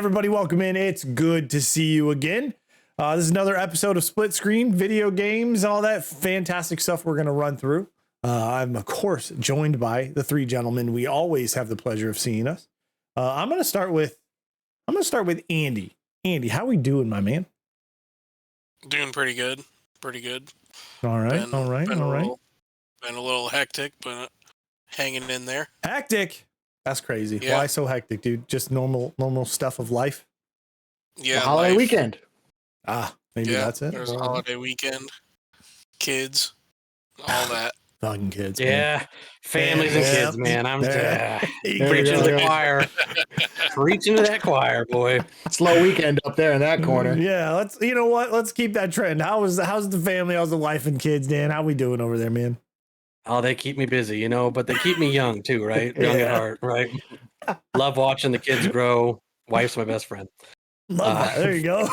everybody, welcome in. It's good to see you again. This is another episode of Split Screen, video games, all that fantastic stuff we're going to run through. I'm, of course, joined by the three gentlemen we always have the pleasure of seeing us. I'm going to start with Andy. Andy, how we doing, my man? Doing pretty good. Pretty good. All right. Been a little hectic, but hanging in there. Hectic? That's crazy. Yeah. Why so hectic, dude? Just normal stuff of life? Yeah. Holiday weekend. Maybe that's it. There's a holiday weekend. Kids. All that. Fucking kids. Yeah. Families and kids, man. I'm preaching to the choir. Preaching to that choir, boy. Slow weekend up there in that corner. Yeah, let's keep that trend. How's the family? How's the wife and kids, Dan? How we doing over there, man? Oh, they keep me busy, but they keep me young too, right? Young at heart, right? Love watching the kids grow. Wife's my best friend. Love that. There you go.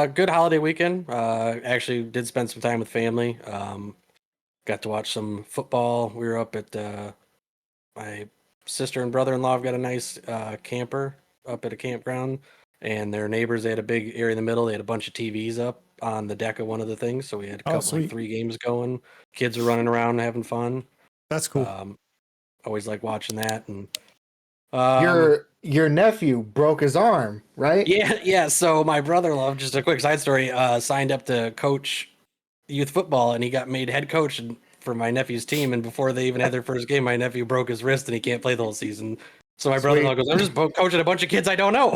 Good holiday weekend. Actually did spend some time with family. Got to watch some football. We were up at my sister and brother-in-law have got a nice camper up at a campground, and their neighbors, they had a big area in the middle. They had a bunch of TVs up on the deck of one of the things, so we had a couple like 3 games going. Kids are running around and having fun. That's cool. Always like watching that. And your nephew broke his arm, right? Yeah. So my brother-in-law, just a quick side story, signed up to coach youth football, and he got made head coach for my nephew's team. And before they even had their first game, my nephew broke his wrist and he can't play the whole season. So my brother-in-law goes, "I'm just coaching a bunch of kids I don't know."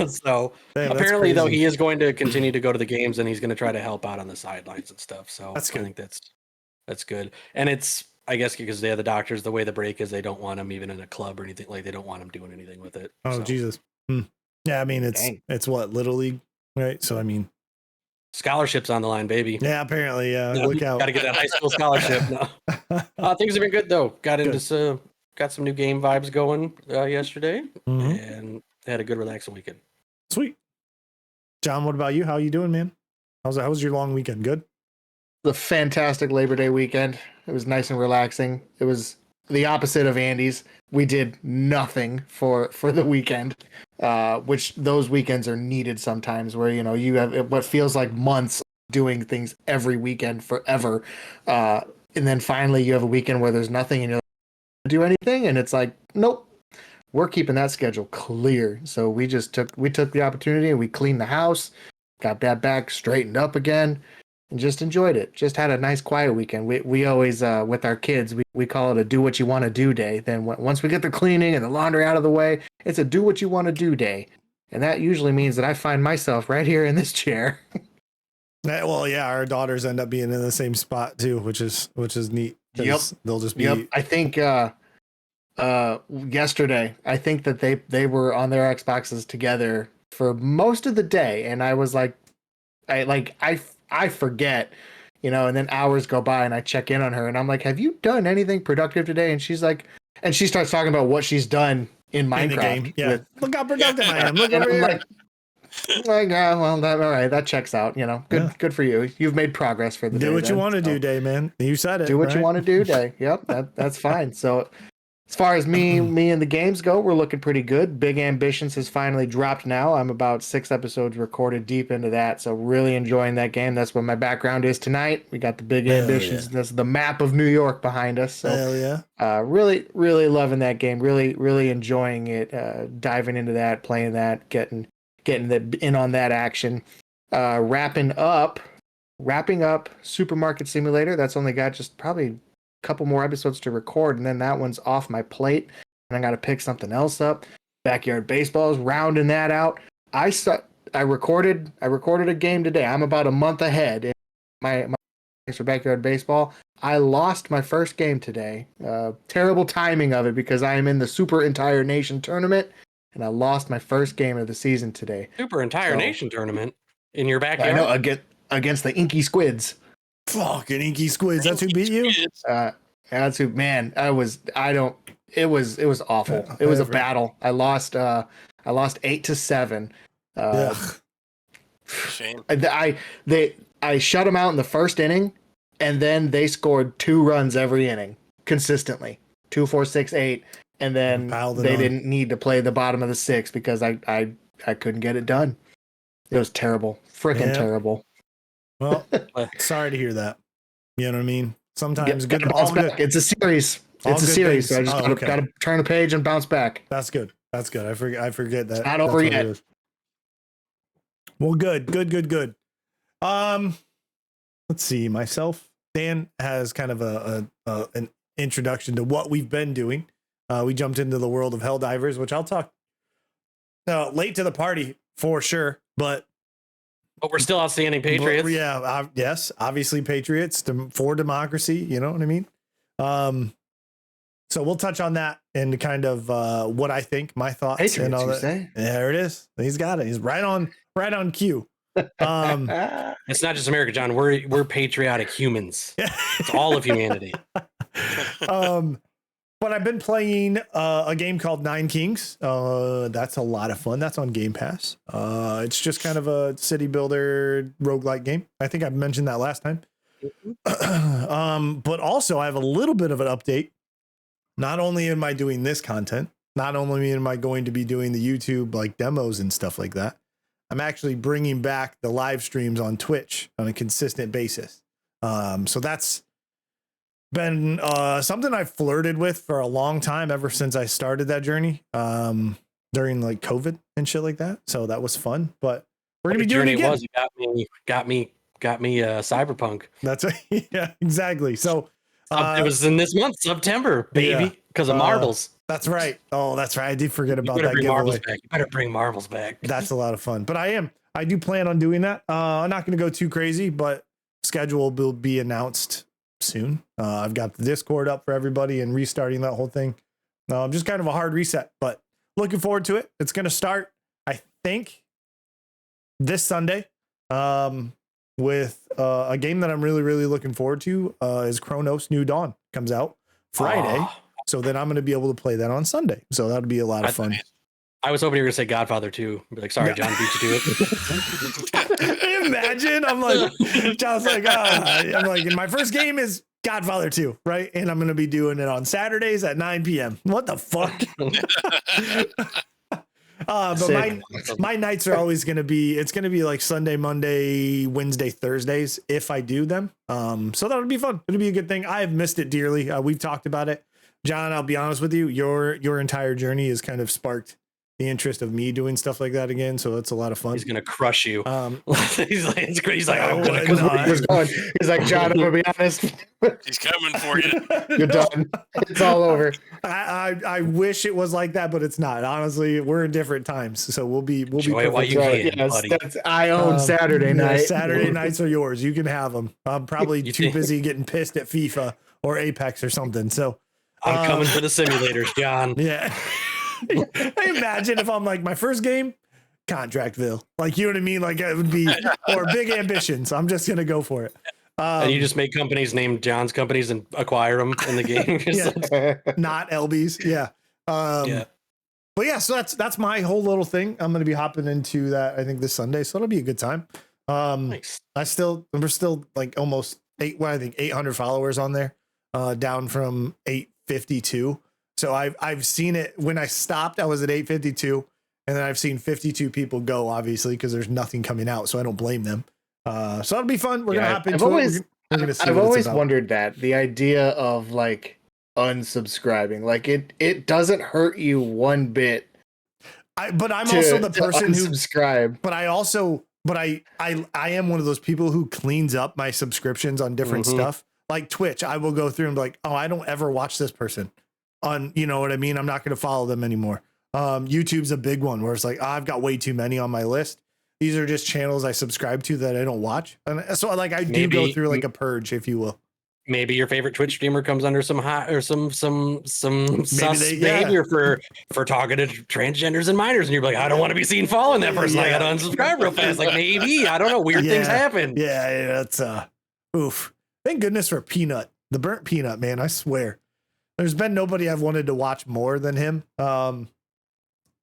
So apparently, though, he is going to continue to go to the games, and he's going to try to help out on the sidelines and stuff. So I think that's good. And it's, I guess, because they have the doctors, the way the break is, they don't want him even in a club or anything. Like, they don't want him doing anything with it. Oh, Jesus. Yeah, I mean, it's what, Little League, right? So, I mean, scholarships on the line, baby. Yeah, apparently. Look out. Got to get that high school scholarship. No. Things have been good, though. Got some new game vibes going yesterday, and had a good, relaxing weekend. Sweet. John, what about you? How you doing, man? How was your long weekend? Good? The fantastic Labor Day weekend. It was nice and relaxing. It was the opposite of Andy's. We did nothing for the weekend, which those weekends are needed sometimes, where you have what feels like months doing things every weekend forever, and then finally you have a weekend where there's nothing and you don't do anything, and it's like, nope, we're keeping that schedule clear. So we took the opportunity and we cleaned the house, got that back straightened up again, and just enjoyed it. Just had a nice quiet weekend. We always, with our kids, we call it a do what you want to do day. Then once we get the cleaning and the laundry out of the way, it's a do what you want to do day. And that usually means that I find myself right here in this chair. Well, yeah, our daughters end up being in the same spot too, which is neat. Yep. They'll just be. Yep. I think yesterday, I think that they were on their Xboxes together for most of the day, and I was like, I forget, and then hours go by and I check in on her and I'm like, have you done anything productive today? And she's like, and she starts talking about what she's done in Minecraft. In the game. Yeah. Look how productive I am. Look over here. Well, all right, that checks out. Good for you. You've made progress for the day. Do what you want to do, day, man. You said it. Do what you want to do, day. Yep, that's fine. So, as far as me and the games go, we're looking pretty good. Big Ambitions has finally dropped now. I'm about 6 episodes recorded deep into that, so really enjoying that game. That's what my background is tonight. We got the Big Ambitions. Yeah. That's the map of New York behind us. So, hell yeah. Really, really loving that game. Really, really enjoying it. Diving into that, playing that, getting in on that action. Wrapping up Supermarket Simulator. That's only got just probably couple more episodes to record, and then that one's off my plate, and I got to pick something else up. Backyard Baseball is rounding that out. I recorded a game today. I'm about a month ahead in my for Backyard Baseball. I lost my first game today. Terrible timing of it, because I am in the Super Entire Nation tournament, and I lost my first game of the season today. Super Entire Nation tournament in your backyard? I know, against the Inky Squids. Fucking Inky Squids. That's who beat you? That's who, man. It was awful. It was a battle. I lost 8-7. Shame. I shut them out in the first inning, and then they scored 2 runs every inning consistently. 2, 4, 6, 8. and then Piled it they on. didn't need to play the bottom of the 6 because I couldn't get it done. It was terrible, freaking Yeah. terrible. Well, sorry to hear that. You know what I mean? Sometimes Gotta good. bounce All good. back. It's a series. All It's a good series. things- So I just oh, okay. gotta turn the page and bounce back. That's good. That's good. I forget that. It's not that's over what it yet. is. Well, good. Let's see. Myself, Dan has kind of an introduction to what we've been doing. We jumped into the world of Helldivers, which I'll talk late to the party for sure, but But we're still outstanding Patriots. Yes, obviously Patriots for democracy. You know what I mean? So we'll touch on that and kind of what I think, my thoughts, Patriots, and all you that. say? There it is. He's got it. He's right on cue. It's not just America, John. We're patriotic humans. It's all of humanity. But I've been playing a game called Nine Kings. That's a lot of fun. That's on Game Pass. It's just kind of a city builder roguelike game. I think I mentioned that last time. But also I have a little bit of an update. Not only am I doing this content, not only am I going to be doing the YouTube like demos and stuff like that, I'm actually bringing back the live streams on Twitch on a consistent basis. So that's been something I've flirted with for a long time, ever since I started that journey during like COVID and shit like that. So that was fun, but we're gonna be doing it again. You got me Cyberpunk. That's yeah, exactly. So It was in this month, September, baby, because of marbles. That's right. Oh, that's right. I did forget about You better that bring giveaway. marbles back. You better bring marbles back. That's a lot of fun. But I do plan on doing that. I'm not going to go too crazy, but schedule will be announced soon. I've got the Discord up for everybody and restarting that whole thing. Just kind of a hard reset, but looking forward to it. It's going to start, I think, this Sunday with a game that I'm really, really looking forward to is Chronos New Dawn. Comes out Friday. Oh. So then I'm going to be able to play that on Sunday. So that'll be a lot of fun. I was hoping you were going to say Godfather 2. Be like, sorry, John, beat you to it. Imagine. I'm like, John's like, I'm like, my first game is Godfather 2, right? And I'm going to be doing it on Saturdays at 9 p.m. What the fuck? But my nights are always going to be, it's going to be like Sunday, Monday, Wednesday, Thursdays if I do them. So that'll be fun. It'll be a good thing. I have missed it dearly. We've talked about it. John, I'll be honest with you. Your entire journey has kind of sparked the interest of me doing stuff like that again. So it's a lot of fun. He's gonna crush you. He's like, I'm gonna he's like, John, I'm gonna be honest. He's coming for you. You're done. It's all over. I wish it was like that, but it's not. Honestly, we're in different times, so we'll be while you perfect. can, buddy. I own Saturday night. Saturday nights are yours. You can have them. I'm probably too busy getting pissed at FIFA or Apex or something. So I'm coming for the simulators, John. Yeah. I imagine if I'm like my first game, Contractville. Like, you know what I mean? Like it would be, or Big Ambitions. I'm just gonna go for it. And you just make companies named John's companies and acquire them in the game. Not LB's. Yeah. Yeah. But yeah, so that's my whole little thing. I'm gonna be hopping into that, I think, this Sunday. So it'll be a good time. Nice. We're still like almost 800 followers on there, down from 852. So I've seen it. When I stopped, I was at 852, and then I've seen 52 people go, obviously, because there's nothing coming out. So I don't blame them. So it'll be fun. We're gonna hop into it. I've always wondered that the idea of like unsubscribing, like it doesn't hurt you one bit. But I'm also the person who subscribe. But I am one of those people who cleans up my subscriptions on different stuff. Like Twitch, I will go through and be like, oh, I don't ever watch this person. On, you know what I mean? I'm not going to follow them anymore. YouTube's a big one where it's like, I've got way too many on my list. These are just channels I subscribe to that I don't watch. And so like, I do go through like a purge, if you will. Maybe your favorite Twitch streamer comes under some hot or some sus behavior for targeted transgenders and minors, and you're like, I don't want to be seen following that person. I gotta unsubscribe real fast. Like, maybe, I don't know, weird things happen. Yeah, that's oof. Thank goodness for Peanut, the burnt peanut, man. I swear. There's been nobody I've wanted to watch more than him. When Not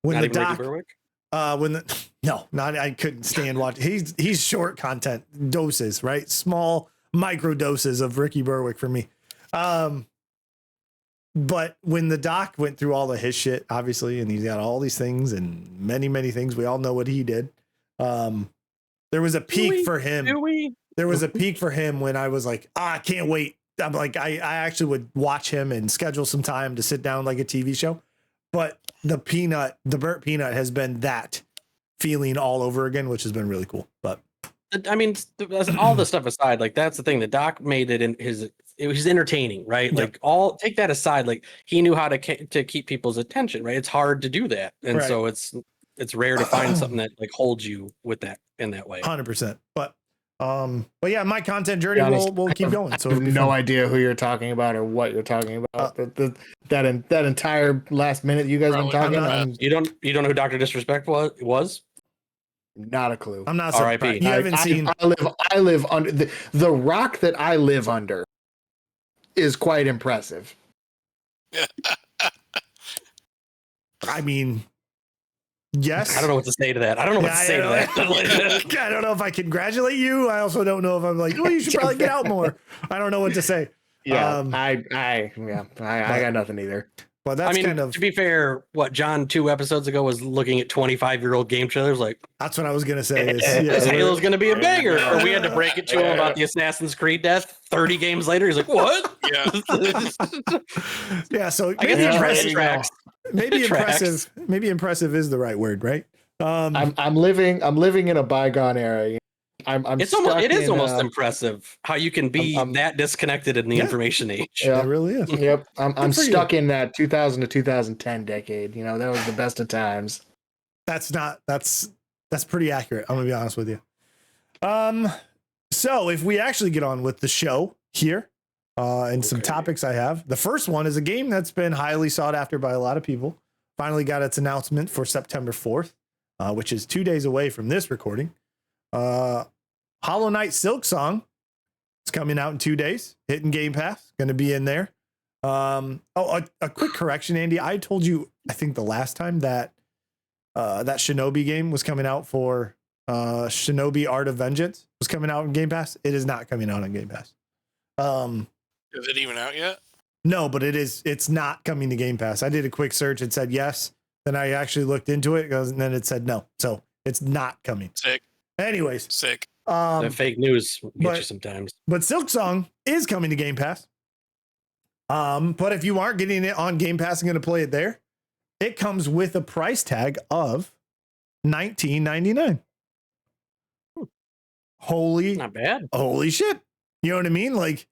the even doc, Ricky Berwick? I couldn't stand watching. He's short content doses, right? Small micro doses of Ricky Berwick for me. But But when the doc went through all of his shit, obviously, and he's got all these things and many, many things, we all know what he did. There was a peak for him. There was a peak for him when I was like, I can't wait. I'm like, I actually would watch him and schedule some time to sit down like a TV show. But the burnt peanut has been that feeling all over again, which has been really cool. But I mean, all the stuff aside, like that's the thing. The doc made it it was entertaining, right? Yep. Like take that aside, like he knew how to keep people's attention, right? It's hard to do that, and Right. so it's rare to find something that like holds you with that in that way. 100%. But yeah, my content journey will keep going. So I have no idea who you're talking about or what you're talking about. That entire last minute you guys been Probably talking. You don't know who Dr. Disrespect was? Not a clue. I'm not R.I.P. surprised. You haven't seen. I live under the rock that I live under is quite impressive. I mean, yes. I don't know what to say to that. I don't know what to say to that. I don't know if I congratulate you. I also don't know if I'm like, oh, you should probably get out more. I don't know what to say. Yeah, I got nothing either. But that's I mean, kind of, to be fair, what John 2 episodes ago was looking at 25-year-old game trailers like, that's what I was gonna say. this Halo's going to be a banger. Or we had to break it to him about the Assassin's Creed death 30 games later. He's like, what? Yeah. Yeah. So I guess maybe it tracks. maybe tracks. impressive. Maybe impressive is the right word, right? I'm living in a bygone era. It is almost impressive how you can be that disconnected in the information age. Yeah. It really is. Yep, I'm for stuck in that 2000 to 2010 decade. You know, that was the best of times. That's pretty accurate. I'm gonna be honest with you. So if we actually get on with the show here, and some topics I have, the first one is a game that's been highly sought after by a lot of people. Finally got its announcement for September 4th, which is 2 days away from this recording. Hollow Knight Silksong. It's coming out in 2 days. Hitting Game Pass. Going to be in there. A quick correction, Andy. I told you, I think the last time that that Shinobi game was coming out for Shinobi Art of Vengeance was coming out in Game Pass. It is not coming out on Game Pass. Is it even out yet? No, but it's not coming to Game Pass. I did a quick search. It said yes. Then I actually looked into it, and then it said no. So it's not coming. Sick. Anyways, Sick. The fake news will get but- you sometimes. but Silksong is coming to Game Pass. But if you aren't getting it on Game Pass and going to play it there, it comes with a price tag of $19.99. Not bad. Holy shit. You know what I mean? Like,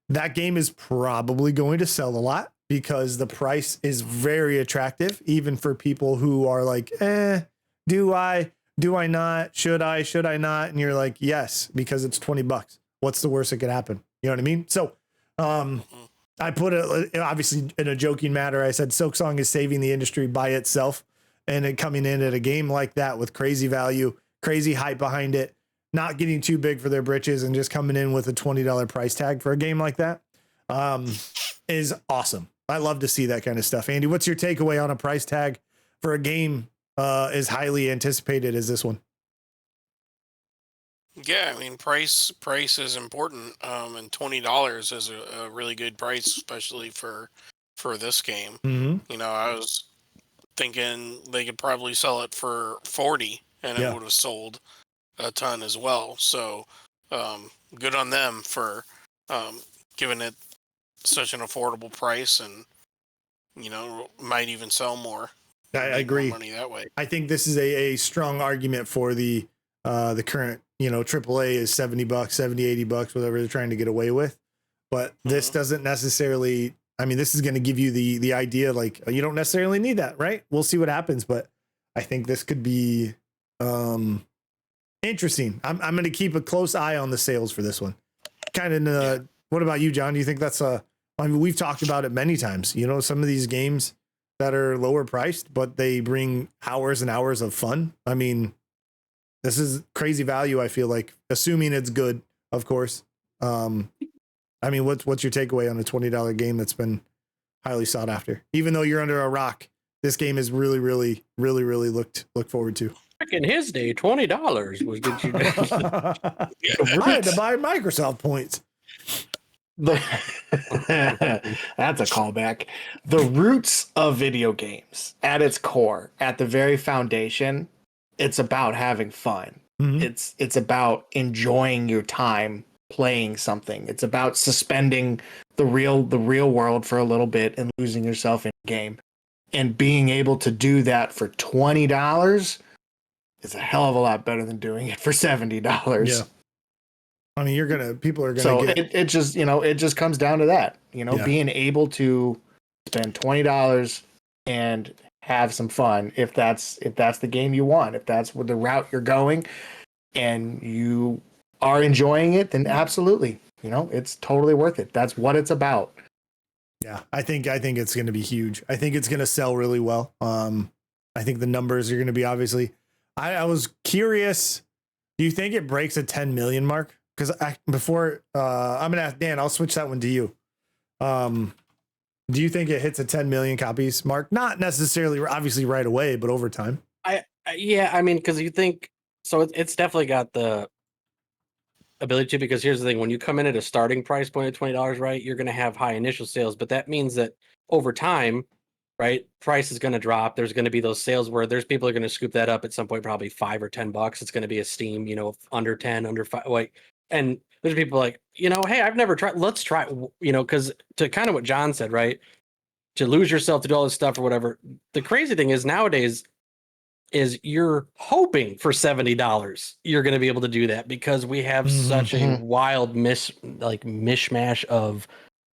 that game is probably going to sell a lot because the price is very attractive, even for people who are like, do I not? Should I not? And you're like, yes, because it's $20. What's the worst that could happen? You know what I mean? So, I put it obviously in a joking matter. I said Silksong is saving the industry by itself, and it coming in at a game like that with crazy value, crazy hype behind it, not getting too big for their britches, and just coming in with a $20 price tag for a game like that is awesome. I love to see that kind of stuff. Andy, what's your takeaway on a price tag for a game as highly anticipated as this one? Yeah, I mean, price is important, and $20 is a really good price, especially for this game. Mm-hmm. You know, I was thinking they could probably sell it for 40, and it would have sold a ton as well. So, good on them for giving it such an affordable price, and might even sell more. I agree. More money that way. I think this is a strong argument for the current, AAA is $70, $70, $80, whatever they're trying to get away with. But this doesn't necessarily, I mean, this is going to give you the idea, like, you don't necessarily need that, right? We'll see what happens. But I think this could be interesting. I'm going to keep a close eye on the sales for this one. What about you, John? Do you think that's I mean, we've talked about it many times, some of these games that are lower priced, but they bring hours and hours of fun. I mean, this is crazy value, I feel like, assuming it's good, of course. I mean, what's your takeaway on a $20 game that's been highly sought after? Even though you're under a rock, this game is really, really, really, really look forward to. Back in his day, $20 was good. I had to buy Microsoft points. The That's a callback. The roots of video games at its core, at the very foundation, it's about having fun. Mhm. It's about enjoying your time playing something. It's about suspending the real world for a little bit and losing yourself in a game. And being able to do that for $20 is a hell of a lot better than doing it for $70. Yeah. I mean, people are gonna So get it just, it just comes down to that, Yeah. being able to spend $20 and have some fun. If that's the game you want, if that's the route you're going and you are enjoying it, then absolutely, it's totally worth it. That's what it's about. Yeah, I think it's going to be huge. I think it's going to sell really well. I think the numbers are going to be obviously. I was curious. Do you think it breaks a 10 million mark? Because before I'm going to ask Dan, I'll switch that one to you. Do you think it hits a 10 million copies mark? Not necessarily, obviously, right away, but over time. Yeah, I mean, because you think so. It's definitely got the ability to, because here's the thing: when you come in at a starting price point of $20, right, you're going to have high initial sales, but that means that over time, right, price is going to drop. There's going to be those sales where there's people are going to scoop that up at some point, probably $5 or $10. It's going to be a Steam, under 10, under 5, like, and there's people like, hey, I've never tried. Let's try, because to kind of what John said, right, to lose yourself to do all this stuff or whatever. The crazy thing is nowadays is you're hoping for $70 you're going to be able to do that, because we have such a wild mishmash of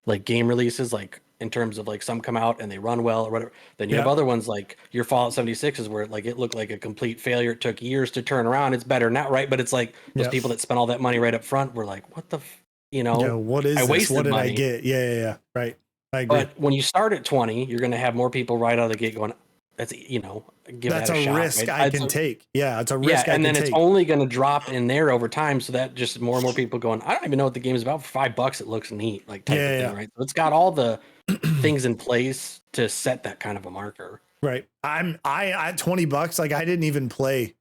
like game releases, like in terms of like some come out and they run well or whatever. Then you have other ones like your Fallout 76s where like it looked like a complete failure. It took years to turn around. It's better now, right? But it's like those people that spent all that money right up front were like, what the what is I this? wasted What did money. I get? Yeah, right. I agree. But when you start at 20, you're going to have more people right out of the gate going, that's give That's that a a shot, risk right? I can take. Yeah, it's a risk I can and then take. it's only going to drop in there over time, so that just more and more people going, I don't even know what the game is about. For $5 it looks neat, like type of thing, right? So it's got all the things in place to set that kind of a marker. Right. I $20, like I didn't even play.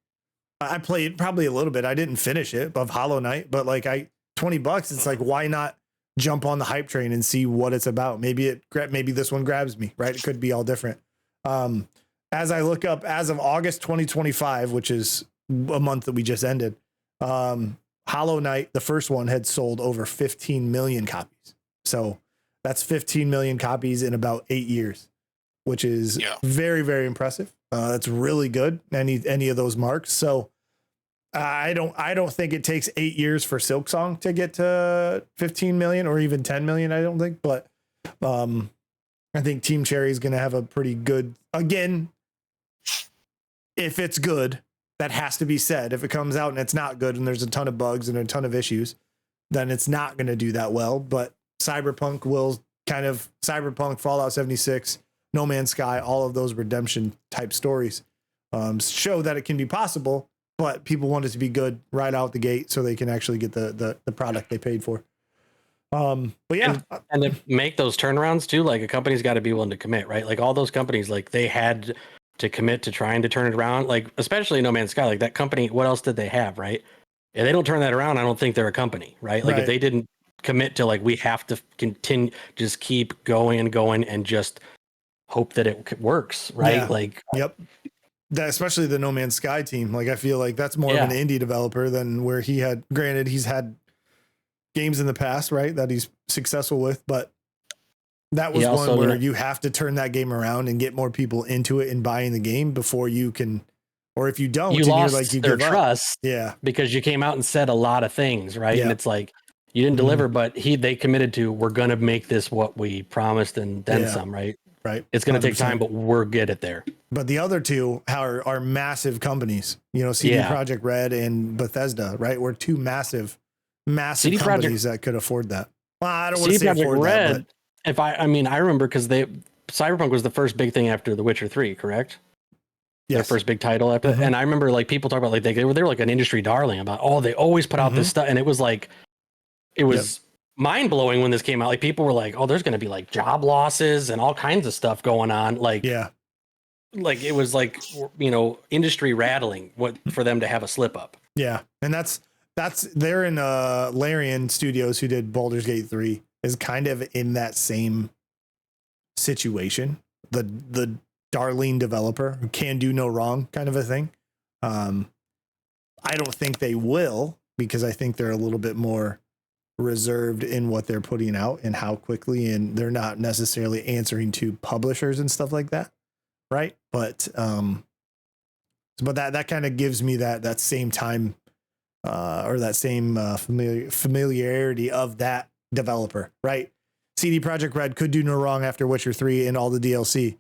I played probably a little bit. I didn't finish it of Hollow Knight, but like $20, it's like, why not jump on the hype train and see what it's about? Maybe this one grabs me, right? It could be all different. As I look up, as of August 2025, which is a month that we just ended, Hollow Knight, the first one, had sold over 15 million copies. So that's 15 million copies in about 8 years, which is very, very impressive. That's really good. Any of those marks. So I don't think it takes 8 years for Silksong to get to 15 million or even 10 million. I don't think, but I think Team Cherry is going to have a pretty good, again, if it's good, that has to be said. If it comes out and it's not good and there's a ton of bugs and a ton of issues, then it's not going to do that well. But Cyberpunk, Fallout 76, No Man's Sky, all of those redemption type stories show that it can be possible, but people want it to be good right out the gate so they can actually get the product they paid for. But yeah, and to make those turnarounds too, like a company's got to be willing to commit, right? Like all those companies, like they had to commit to trying to turn it around, like especially No Man's Sky, like that company, what else did they have, right? If they don't turn that around, I don't think they're a company, right? Like if they didn't commit to like, we have to continue, just keep going and going and just hope that it works, right? Yeah. Like, that, especially the No Man's Sky team. Like I feel like that's more of an indie developer than where granted he's had games in the past, right, that he's successful with, but that was one where you have to turn that game around and get more people into it and buying the game before you can, or if you don't, you lost like you their give trust, because you came out and said a lot of things, right? And it's like you didn't deliver, but they committed to, we're going to make this what we promised and then some, right? Right. It's going to take time, but we're good at there. But the other two are massive companies, CD Projekt Red and Bethesda, right? We're two massive CD companies that could afford that. Well, I don't want to say afford Red, that, but I remember because Cyberpunk was the first big thing after The Witcher 3, correct? Their first big title after that. And I remember like people talk about like they were like an industry darling about, they always put out this stuff, and it was like mind blowing when this came out. Like people were like, there's going to be like job losses and all kinds of stuff going on. Like like it was like industry rattling for them to have a slip up. Yeah, and that's they're in Larian Studios, who did Baldur's Gate 3 is kind of in that same situation. The darling developer who can do no wrong kind of a thing. I don't think they will, because I think they're a little bit more reserved in what they're putting out and how quickly, and they're not necessarily answering to publishers and stuff like that. Right. But that kind of gives me that same time or that same familiarity of that developer. Right. CD Projekt Red could do no wrong after Witcher 3 and all the DLC.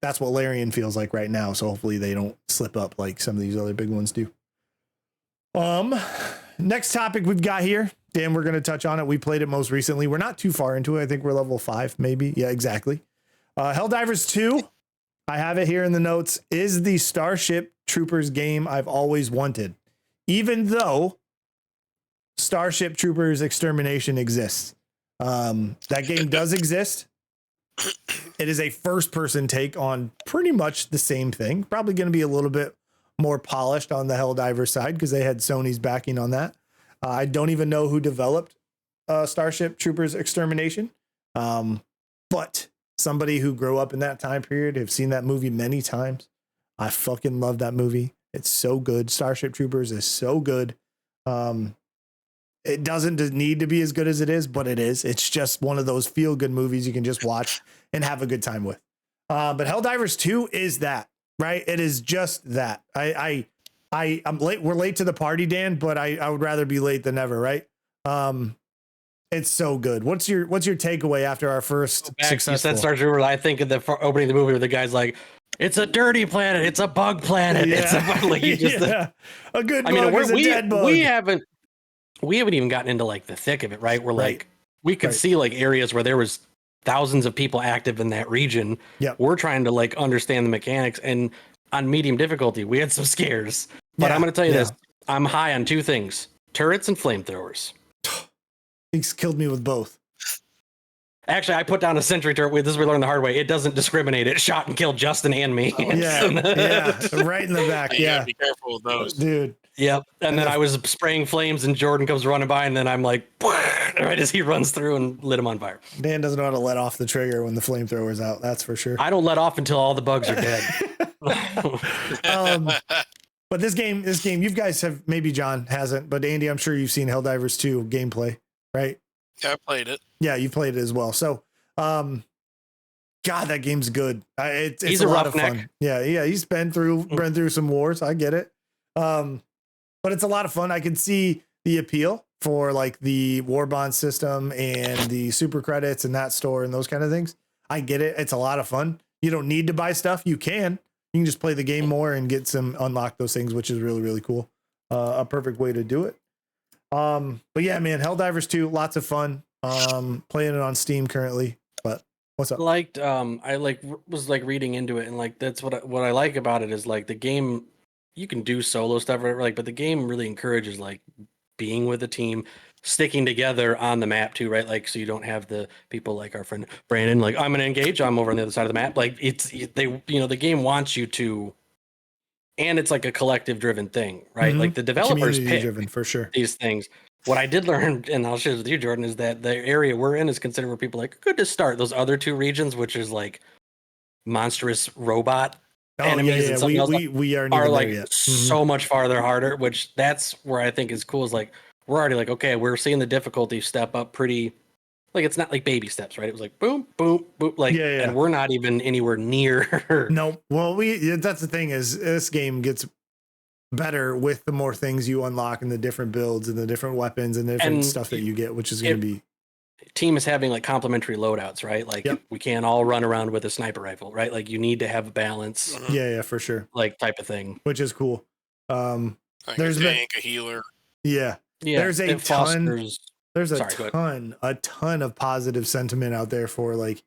That's what Larian feels like right now. So hopefully they don't slip up like some of these other big ones do. Next topic we've got here, Dan, we're going to touch on it. We played it most recently. We're not too far into it. I think we're level 5, maybe. Yeah, exactly. Helldivers 2, I have it here in the notes, is the Starship Troopers game I've always wanted. Even though Starship Troopers Extermination exists. That game does exist. It is a first-person take on pretty much the same thing. Probably going to be a little bit more polished on the Helldivers side because they had Sony's backing on that. I don't even know who developed Starship Troopers Extermination, but somebody who grew up in that time period, have seen that movie many times. I fucking love that movie. It's so good. Starship Troopers is so good. It doesn't need to be as good as it is, but it is. It's just one of those feel-good movies you can just watch and have a good time with. But Helldivers 2 is that, right? It is just that. I'm late. We're late to the party, Dan, but I would rather be late than never, right? It's so good. What's your takeaway after our first successful? You said Star Troopers. I think of the opening of the movie where the guy's like, "It's a dirty planet. It's a bug planet. Yeah. It's a like you just a good bug is a dead bug." We haven't even gotten into like the thick of it, right? We're Right. like, we could see like areas where there was thousands of people active in that region. Yep. We're trying to like understand the mechanics, and on medium difficulty, we had some scares. But Yeah, I'm going to tell you yeah. this: I'm high on two things: turrets and flamethrowers. He's killed me with both. Actually, I put down a sentry turret. This is we learned the hard way. It doesn't discriminate. It shot and killed Justin and me. Yeah, right in the back. You Yeah, gotta be careful with those. dude. Yep. And then I was spraying flames, and Jordan comes running by, and then I'm like, right as he runs through and lit him on fire. Dan doesn't know how to let off the trigger when the flamethrower's out. That's for sure. I don't let off until all the bugs are dead. But this game, you guys have, maybe John hasn't, but Andy, I'm sure you've seen Helldivers 2 gameplay, right? Yeah, I played it. Yeah, you played it as well. So, God, that game's good. He's a lot of roughneck. fun. Yeah, he's been through some wars. I get it. But it's a lot of fun. I can see the appeal for like the war bond system and the super credits and that store and those kind of things. I get it. It's a lot of fun. You don't need to buy stuff. You can just play the game more and unlock those things, which is really, really cool. A perfect way to do it. But yeah, man, Helldivers 2, lots of fun. Playing it on Steam currently. But what's up? I was reading into it, and like that's what I like about it is like the game. You can do solo stuff, right? But the game really encourages like being with a team, sticking together on the map too, right? Like so you don't have the people like our friend Brandon, like I'm gonna engage, I'm over on the other side of the map. Like the game wants you to, and it's like a collective driven thing, right? Mm-hmm. Like the developers pick driven for sure these things. What I did learn, and I'll share this with you, Jordan, is that the area we're in is considered where people like good to start. Those other two regions, which is like monstrous robot enemies and something else, we aren't are even like there yet. so much farther harder, which that's where I think is cool is like we're already like, okay, we're seeing the difficulty step up pretty, like it's not like baby steps, right? It was like boom, boom, boom, like and we're not even anywhere near. No, well, that's the thing is this game gets better with the more things you unlock and the different builds and the different weapons and the different stuff that you get, which is going to be team is having like complementary loadouts, right? Like we can't all run around with a sniper rifle, right? Like you need to have a balance. Yeah, for sure. Like type of thing, which is cool. Like there's a tank, a healer. Yeah. There's a ton. There's a ton of positive sentiment out there for like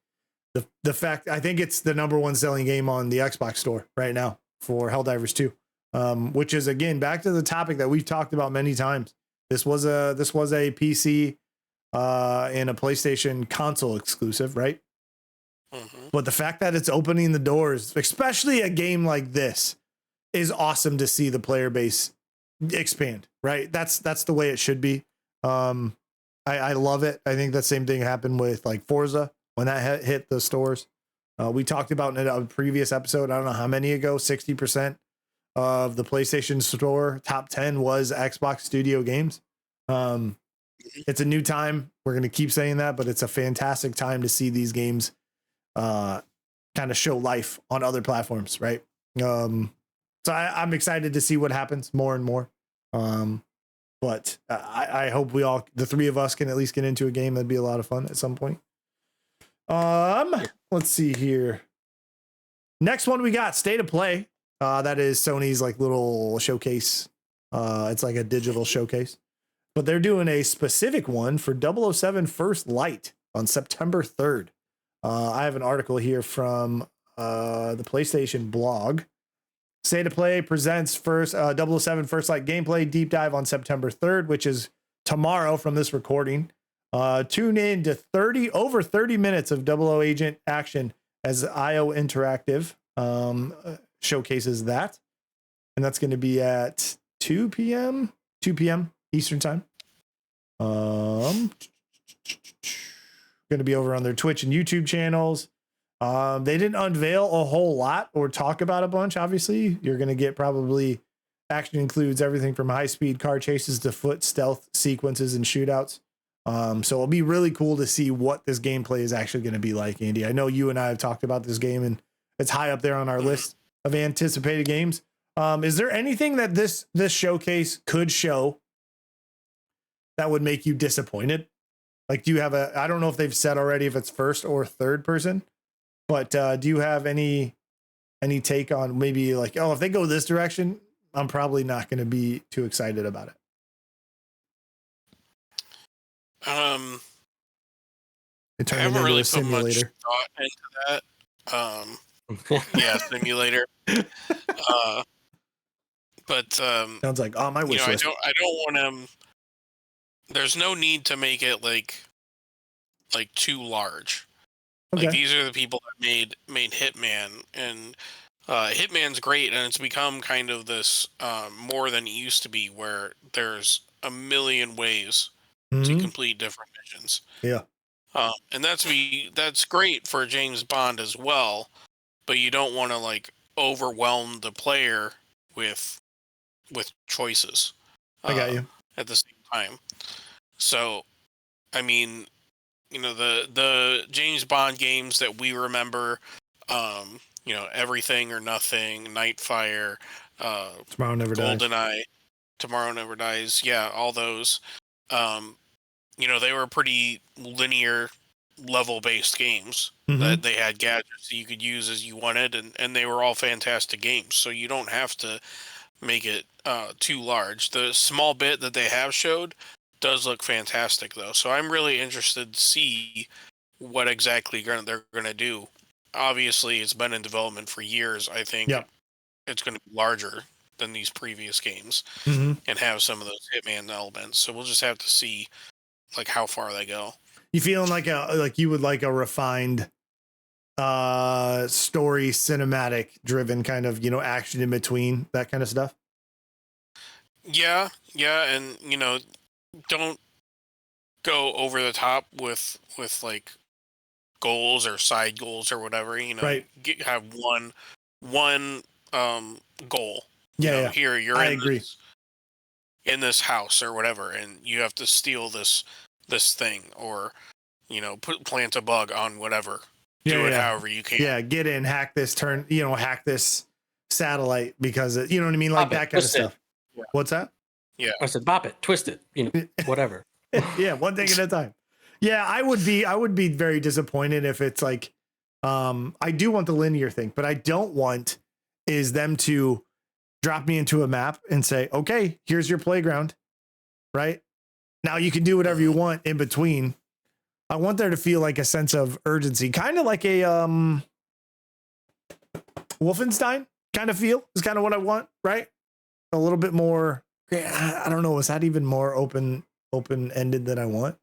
the fact. I think it's the number one selling game on the Xbox store right now for Helldivers 2. Which is again back to the topic that we've talked about many times. This was a PC and a PlayStation console exclusive, right? Mm-hmm. But the fact that it's opening the doors, especially a game like this, is awesome to see the player base expand, right? That's the way it should be. I I love it. I think the same thing happened with like Forza when that hit the stores. We talked about in a previous episode, I don't know how many ago, 60% of the PlayStation Store top 10 was Xbox Studio games. It's a new time. We're going to keep saying that, but it's a fantastic time to see these games kind of show life on other platforms, right? So I'm excited to see what happens more and more. But I hope the three of us can at least get into a game. That'd be a lot of fun at some point. Let's see here. Next one we got State of Play. That is Sony's like little showcase. It's like a digital showcase, but they're doing a specific one for 007 First Light on September 3rd. I have an article here from the PlayStation blog. State of Play presents 007 First Light gameplay deep dive on September 3rd, which is tomorrow from this recording. Tune in to over 30 minutes of 00 agent action as IO Interactive showcases that. And that's going to be at 2 p.m. Eastern time. Going to be over on their Twitch and YouTube channels. They didn't unveil a whole lot or talk about a bunch. Obviously, you're going to get probably action includes everything from high-speed car chases to foot stealth sequences and shootouts. So it'll be really cool to see what this gameplay is actually going to be like, Andy. I know you and I have talked about this game, and it's high up there on our list of anticipated games. Is there anything that this showcase could show that would make you disappointed? Like, do you have I don't know if they've said already if it's first or third person, but do you have any take on maybe like, oh, if they go this direction, I'm probably not going to be too excited about it? I It haven't really put much simulator. thought into that. Yeah, simulator. But Sounds like my wish list. I don't want to. There's no need to make it like too large. Okay. Like these are the people that made Hitman, and Hitman's great, and it's become kind of this more than it used to be, where there's a million ways to complete different missions. Yeah. And that's great for James Bond as well, but you don't want to like overwhelm the player with choices. I got you. At the same time. So, I mean, the James Bond games that we remember, Everything or Nothing, Nightfire, Tomorrow Never Dies. GoldenEye, Tomorrow Never Dies. Yeah, all those. They were pretty linear level-based games that they had gadgets that you could use as you wanted, and they were all fantastic games. So you don't have to make it too large. The small bit that they have showed does look fantastic, though. So I'm really interested to see what exactly they're going to do. Obviously, it's been in development for years. I think it's going to be larger than these previous games and have some of those Hitman elements. So we'll just have to see like how far they go. You feeling like you would like a refined story, cinematic driven kind of, action in between, that kind of stuff? Yeah, and don't go over the top with like goals or side goals or whatever. Right. Have one goal. Yeah, Here you're. I agree. In this house or whatever, and you have to steal this thing, or plant a bug on whatever. Do it however you can. Yeah, get in, hack this hack this satellite because you know what I mean, like that kind of stuff. Yeah. What's that? Yeah, I said bop it, twist it, whatever. Yeah, one thing at a time. Yeah, I would be very disappointed if it's like, I do want the linear thing, but I don't want is them to drop me into a map and say, okay, here's your playground, right? Now you can do whatever you want in between. I want there to feel like a sense of urgency, kind of like a Wolfenstein kind of feel is kind of what I want, right? A little bit more. I don't know. Is that even more open-ended than I want?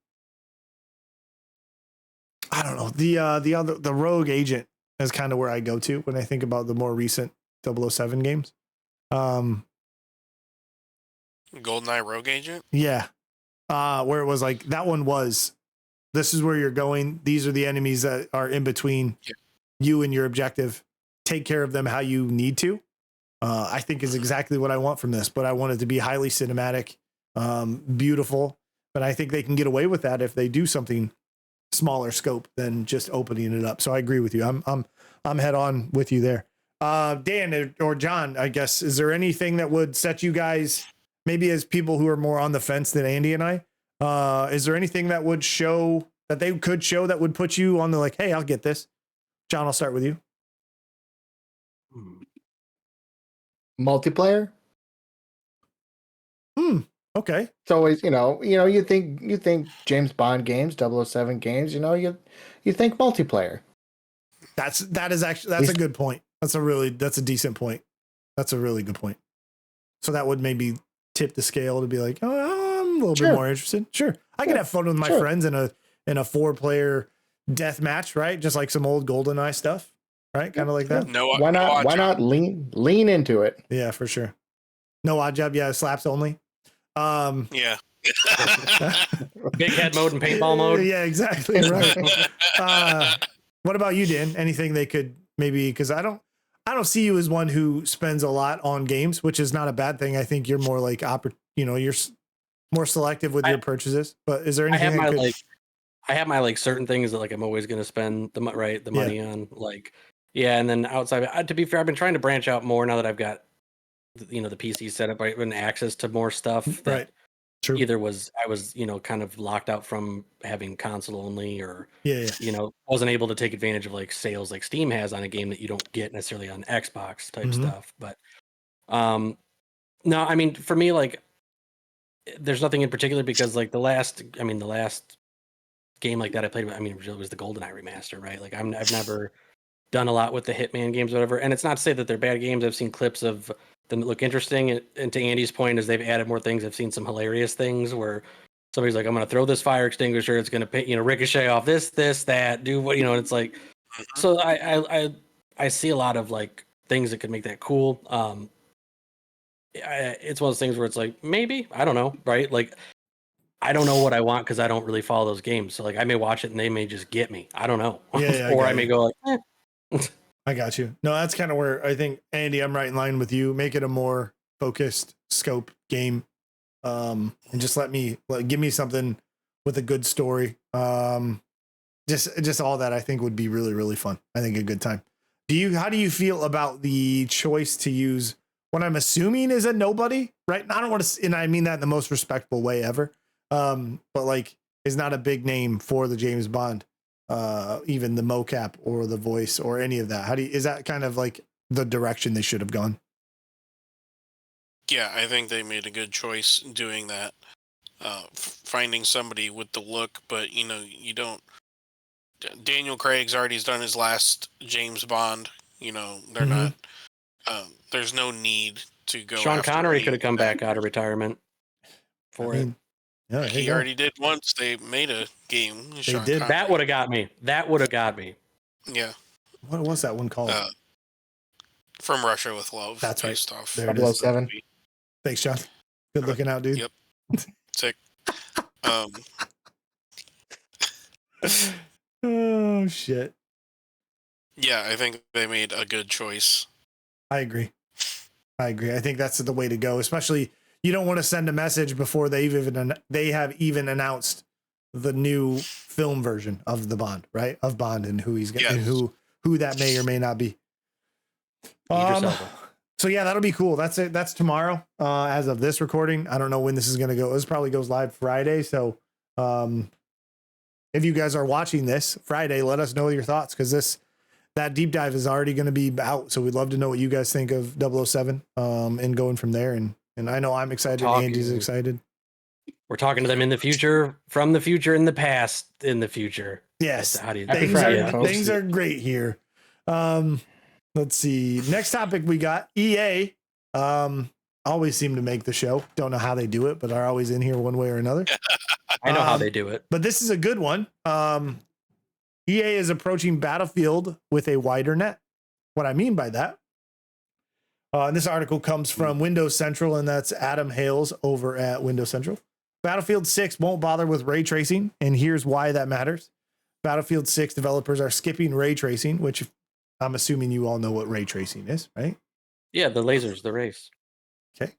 I don't know. The Rogue Agent is kind of where I go to when I think about the more recent 007 games. GoldenEye Rogue Agent. Yeah, where it was like that one was, this is where you're going. These are the enemies that are in between you and your objective. Take care of them how you need to. I think is exactly what I want from this, but I want it to be highly cinematic, beautiful. But I think they can get away with that if they do something smaller scope than just opening it up. So I agree with you. I'm head on with you there. Dan or John, I guess, is there anything that would set you guys, maybe as people who are more on the fence than Andy and I, is there anything that would show that they could show that would put you on the like, hey, I'll get this? John, I'll start with you. Multiplayer. Okay. It's always, you think James Bond games, 007 games, you think multiplayer. That's a good point. That's a decent point. That's a really good point. So that would maybe tip the scale to be like, oh, I'm a little bit more interested. Sure. I could have fun with my friends in a 4-player death match, right? Just like some old GoldenEye stuff, right? Kind of like that. No, why not lean into it? Yeah, for sure. No odd job. Yeah. Slaps only. Yeah. Big head mode and paintball mode. Yeah, exactly. Right. What about you, Dan? Anything they could maybe, because I don't see you as one who spends a lot on games, which is not a bad thing. I think you're more like you're more selective with your purchases. But is there anything I have my like certain things that like I'm always going to spend the money on, like, yeah. And then outside, to be fair, I've been trying to branch out more now that I've got the PC set up, right, and access to more stuff. Right. True. Either I was kind of locked out from having console only, or wasn't able to take advantage of like sales like Steam has on a game that you don't get necessarily on Xbox type stuff. But no, I mean, for me, like, there's nothing in particular, because like the last game like that I played, it was the GoldenEye remaster, right? Like I've never done a lot with the Hitman games or whatever, and it's not to say that they're bad games. I've seen clips of them that look interesting, and to Andy's point, as they've added more things, I've seen some hilarious things where somebody's like, I'm going to throw this fire extinguisher, it's going to ricochet off this, that, do what, and it's like, so I see a lot of like things that could make that cool. It's one of those things where it's like, maybe, I don't know, right? Like, I don't know what I want because I don't really follow those games. So like, I may watch it and they may just get me. I don't know. Yeah, or I may go like, I got you. No, that's kind of where I think, Andy, I'm right in line with you. Make it a more focused scope game. And just give me something with a good story. Just all that I think would be really, really fun. I think a good time. How do you feel about the choice to use what I'm assuming is a nobody, right? I don't want to, and I mean that in the most respectful way ever. But like, is not a big name for the James Bond. Even the mocap or the voice or any of that. Is that kind of like the direction they should have gone? Yeah, I think they made a good choice doing that. Finding somebody with the look, but you don't. Daniel Craig's already done his last James Bond. They're not. There's no need to go. Sean Connery could have come back out of retirement for it. Yeah, he already did once. They made a game. They did. Connery. That would have got me. Yeah. What was that one called? From Russia with Love. That's right. Stuff. There it is. 007. Thanks, John. Good looking out, dude. Yep. Sick. Oh shit. Yeah, I think they made a good choice. I agree. I think that's the way to go. Especially, you don't want to send a message before they have even announced the new film version of the Bond, right? Of Bond and who he's getting, and who that may or may not be. So yeah, that'll be cool. That's it. That's tomorrow. As of this recording, I don't know when this is going to go. This probably goes live Friday. So, if you guys are watching this Friday, let us know your thoughts, because that deep dive is already going to be out. So we'd love to know what you guys think of 007, and going from there. And I know I'm excited. Andy's excited. We're talking to them in the future, from the future, in the past, in the future. Yes. How do you things are great here. Let's see. Next topic we got EA. Always seem to make the show. Don't know how they do it, but are always in here one way or another. I know how they do it. But this is a good one. EA is approaching Battlefield with a wider net. What I mean by that, and this article comes from Windows Central, and that's Adam Hales over at Windows Central. Battlefield 6 won't bother with ray tracing, and here's why that matters. Battlefield 6 developers are skipping ray tracing, which I'm assuming you all know what ray tracing is, right? Yeah, the lasers, the race. Okay.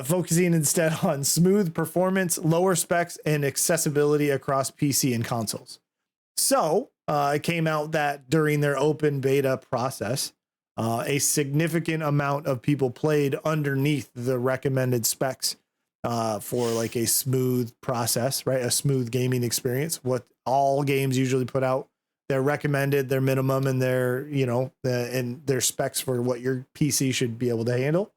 Focusing instead on smooth performance, lower specs, and accessibility across PC and consoles. So it came out that during their open beta process, a significant amount of people played underneath the recommended specs for like a smooth process, right? A smooth gaming experience. What all games usually put out, their recommended, their minimum, and their, and their specs for what your PC should be able to handle.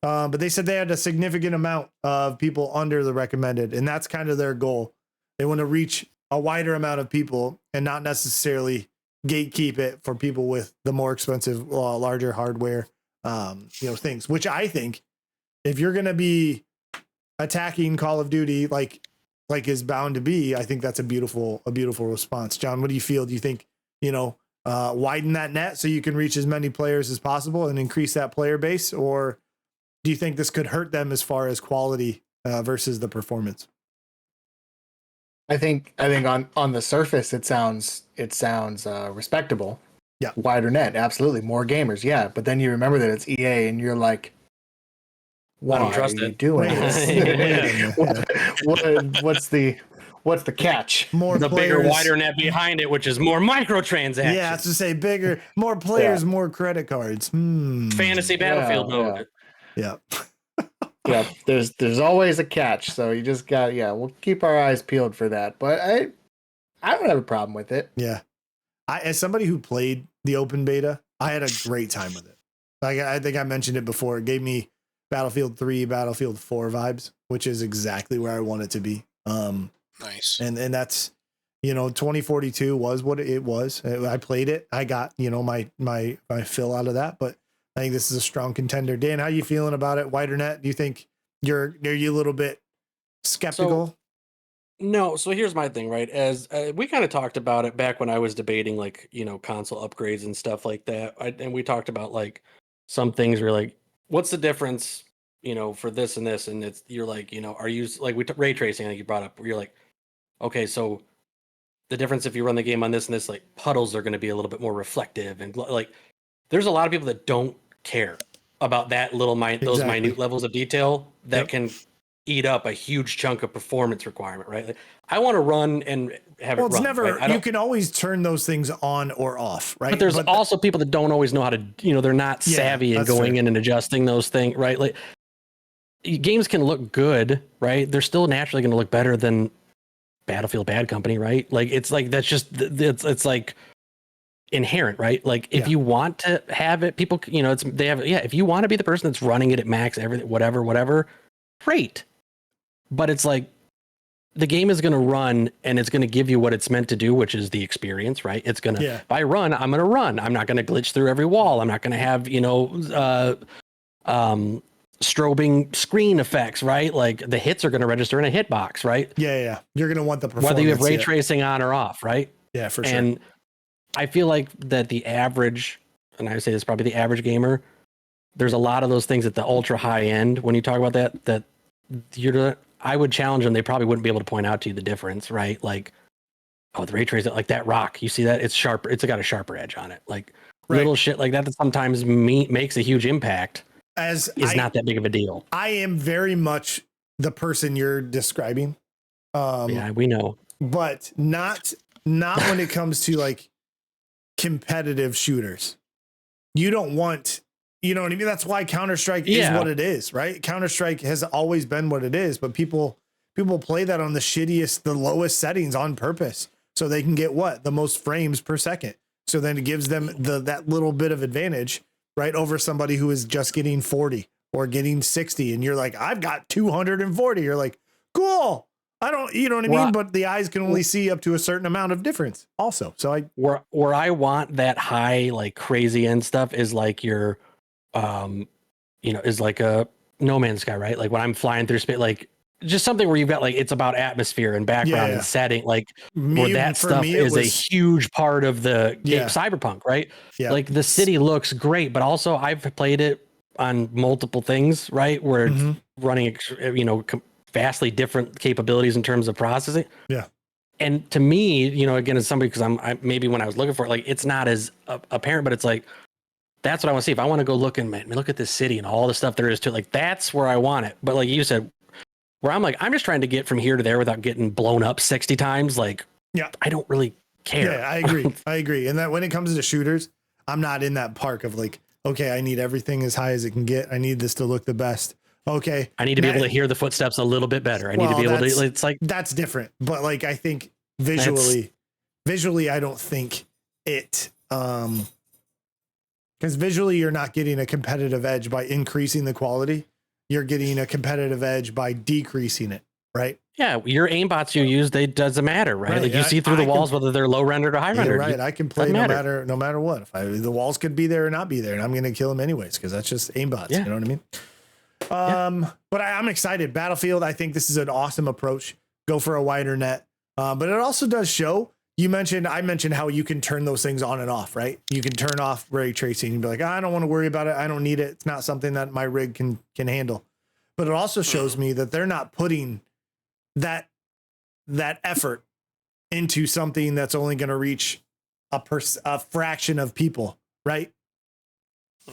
But they said they had a significant amount of people under the recommended, and that's kind of their goal. They want to reach a wider amount of people and not necessarily gatekeep it for people with the more expensive, larger hardware, things, which I think if you're going to be attacking Call of Duty, like is bound to be, I think that's a beautiful response. John, what do you feel? Do you think, widen that net so you can reach as many players as possible and increase that player base? Or do you think this could hurt them as far as quality versus the performance? I think on the surface it sounds respectable. Yeah. Wider net, absolutely. More gamers, yeah. But then you remember that it's EA and you're like, why don't trust are you it. doing this? What's the catch? More The players, bigger, wider net behind it, which is more microtransactions. Yeah, to say bigger, more players, more credit cards. Fantasy Battlefield mode. Yeah. Yeah, there's always a catch, so you just got we'll keep our eyes peeled for that. But I don't have a problem with it. Yeah. As somebody who played the open beta, I had a great time with it. Like I think I mentioned it before. It gave me Battlefield 3, Battlefield 4 vibes, which is exactly where I want it to be. Nice. And that's 2042 was what it was. I played it. I got, my fill out of that, but I think this is a strong contender. Dan, how you feeling about it? Wider net? Do you think are you a little bit skeptical? No. So here's my thing, right? As we kind of talked about it back when I was debating console upgrades and stuff like that. And we talked about like some things were like, what's the difference, for this and this? And you're like, are you like ray tracing like you brought up, where you're like, okay, so the difference if you run the game on this and this, like puddles are going to be a little bit more reflective, and like there's a lot of people that don't care about that those minute levels of detail that can eat up a huge chunk of performance requirement, right? Like, I want to run and have it run. It's never, right? you can always turn those things on or off, right? But there's also people that don't always know how to, they're not savvy in going in and adjusting those things, right? Like games can look good, right? They're still naturally going to look better than Battlefield Bad Company, right? Like it's like that's just it's like inherent, right? Like if you want to have it, people, if you want to be the person that's running it at max, everything, whatever, great. But it's like the game is going to run and it's going to give you what it's meant to do, which is the experience, right? It's going to, if I run, I'm going to run. I'm not going to glitch through every wall. I'm not going to have, strobing screen effects, right? Like the hits are going to register in a hitbox, right? Yeah. You're going to want the performance. Whether you have ray tracing on or off, right? Yeah, for sure. And I feel like that the average, and I would say this is probably the average gamer, there's a lot of those things at the ultra high end. When you talk about that I would challenge them. They probably wouldn't be able to point out to you the difference, right? Like, oh, the ray tracing, like that rock, you see that? It's sharper. It's got a sharper edge on it. Like little shit like that sometimes makes a huge impact. Not that big of a deal. I am very much the person you're describing. Yeah, we know. But not when it comes to like competitive shooters. You don't want, you know what I mean? That's why Counter-Strike is what it is, right? Counter-Strike has always been what it is, but people play that on the lowest settings on purpose so they can get the most frames per second. So then it gives them that little bit of advantage, right, over somebody who is just getting 40 or getting 60. And you're like, I've got 240. You're like, cool. I don't, you know what I mean? But the eyes can only see up to a certain amount of difference also. So where I want that high, like crazy end stuff is like your, is like a No Man's Sky, right? Like when I'm flying through space, like just something where you've got like, it's about atmosphere and background and setting, like where that stuff is a huge part of the game, Cyberpunk, right? Yeah. Like the city looks great, but also I've played it on multiple things, right? Where it's running, vastly different capabilities in terms of processing. Yeah. And to me, you know, again, as somebody, because maybe when I was looking for it, like it's not as apparent, but it's like that's what I want to see. If I want to go look and look at this city and all the stuff there is to it, like that's where I want it. But like you said, where I'm like, I'm just trying to get from here to there without getting blown up 60 times. Like, yeah, I don't really care. Yeah, I agree. I agree. And that when it comes to shooters, I'm not in that park of like, okay, I need everything as high as it can get. I need this to look the best. Okay. I need to be able to hear the footsteps a little bit better. I need to be able to, it's like, that's different. But like, I think visually, I don't think it, because visually you're not getting a competitive edge by increasing the quality. You're getting a competitive edge by decreasing it. Right. Yeah. Your aimbots you use, they doesn't matter. Right. Like you see through the walls, whether they're low rendered or high rendered. Right. I can play no matter what. If the walls could be there or not be there, and I'm going to kill them anyways, because that's just aimbots. Yeah. You know what I mean? But I'm excited. Battlefield, I think this is an awesome approach. Go for a wider net. But it also does show, I mentioned how you can turn those things on and off, right? You can turn off ray tracing and be like, I don't want to worry about it. I don't need it. It's not something that my rig can handle. But it also shows me that they're not putting that effort into something that's only going to reach a fraction of people, right?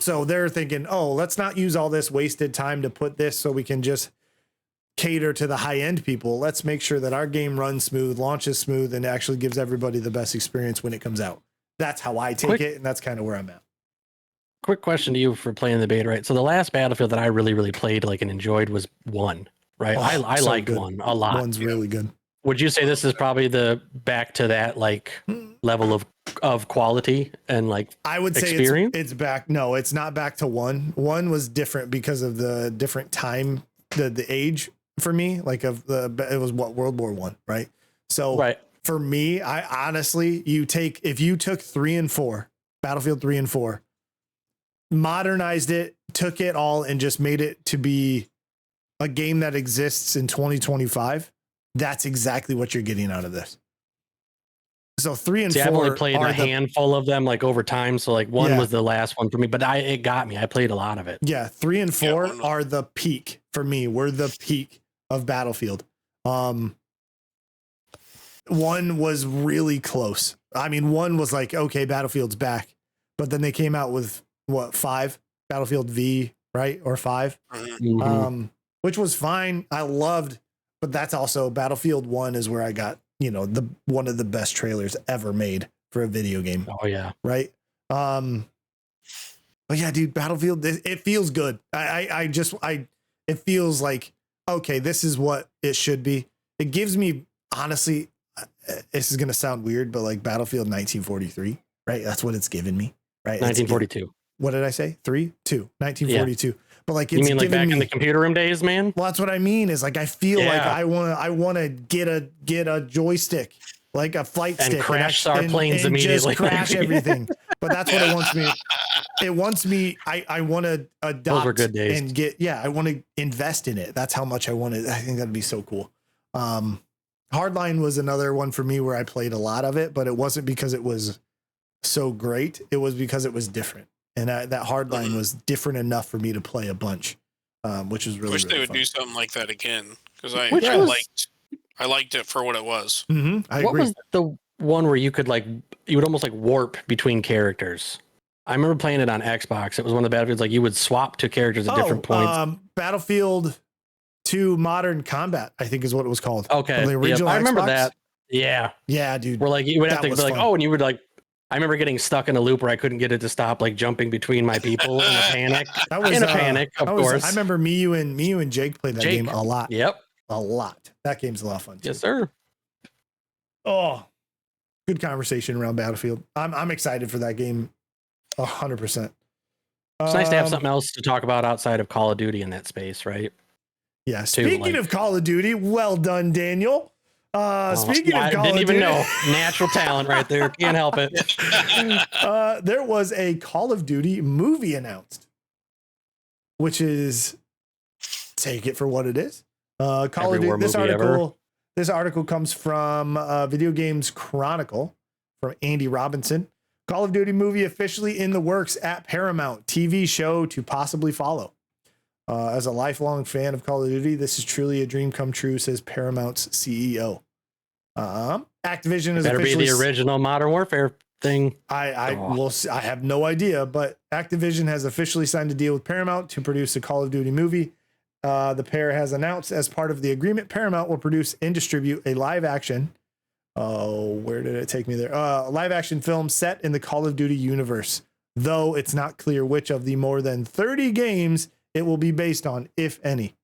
So they're thinking, oh, let's not use all this wasted time to put this so we can just cater to the high end people. Let's make sure that our game runs smooth, launches smooth, and actually gives everybody the best experience when it comes out. That's how I take it, and that's kind of where I'm at. Quick question to you for playing the beta, right? So the last Battlefield that I really, really played like and enjoyed was 1, right? I liked good. 1 a lot. 1's really good. Would you say this is probably the back to that like level of quality and like I would say it's back. No, it's not back to 1. 1 was different because of the different time, the age for me, like it was World War I, right? So right. For me, I honestly, if you took 3 and 4, Battlefield 3 and 4, modernized it, took it all and just made it to be a game that exists in 2025, that's exactly what you're getting out of this. So 3 and 4. I've only played a handful of them like over time. So like 1 was the last one for me, but it got me. I played a lot of it. Yeah. 3 and 4 are the peak for me. We're the peak of Battlefield. 1 was really close. I mean, 1 was like, okay, Battlefield's back, but then they came out with 5 Battlefield V, right? Or 5, which was fine. I loved, but that's also Battlefield 1 is where I got, one of the best trailers ever made for a video game. Oh yeah. Right. But yeah, dude, Battlefield, it feels good. It feels like, okay, this is what it should be. It gives me, honestly, this is going to sound weird, but like Battlefield 1943, right? That's what it's given me, right? 1942. What did I say? 1942. Yeah. But like, it's, you mean like back in the computer room days, man? Well, that's what I mean is like, I feel like I want to get a joystick, like a flight stick, and crash our planes immediately, just crash everything. But that's what it wants me. It wants me. I want to adopt. Those were good days. And get. Yeah, I want to invest in it. That's how much I want it. I think that'd be so cool. Hardline was another one for me where I played a lot of it, but it wasn't because it was so great. It was because it was different. And that Hardline was different enough for me to play a bunch, which is really. I wish they would fun. do something like that again because I liked it for what it was. Mm-hmm. I what agree. was the one where you would almost like warp between characters? I remember playing it on Xbox. It was one of the Battlefields like you would swap to characters at different points. Battlefield 2 Modern Combat, I think is what it was called. Okay, the original I remember Xbox. that. Yeah, dude. Where like you would have to be like, fun. and you would like. I remember getting stuck in a loop where I couldn't get it to stop, like jumping between my people in a panic. Of course. I remember me, you, and Jake played that game a lot. Yep, a lot. That game's a lot of fun too. Yes, sir. Oh, good conversation around Battlefield. I'm excited for that game, 100%. It's nice to have something else to talk about outside of Call of Duty in that space, right? Yeah. Speaking of Call of Duty, well done, Daniel. Speaking of Call of Duty, didn't even know. Natural talent right there. Can't help it. There was a Call of Duty movie announced, which is, take it for what it is. Call of Duty. This article comes from Video Games Chronicle from Andy Robinson. Call of Duty movie officially in the works at Paramount. TV show to possibly follow. As a lifelong fan of Call of Duty, this is truly a dream come true, says Paramount's CEO. Activision is Better officially be the original Modern Warfare thing. I have no idea, but Activision has officially signed a deal with Paramount to produce a Call of Duty movie. The pair has announced as part of the agreement, Paramount will produce and distribute a live action. Oh, where did it take me there? Live action film set in the Call of Duty universe, though it's not clear which of the more than 30 games it will be based on, if any.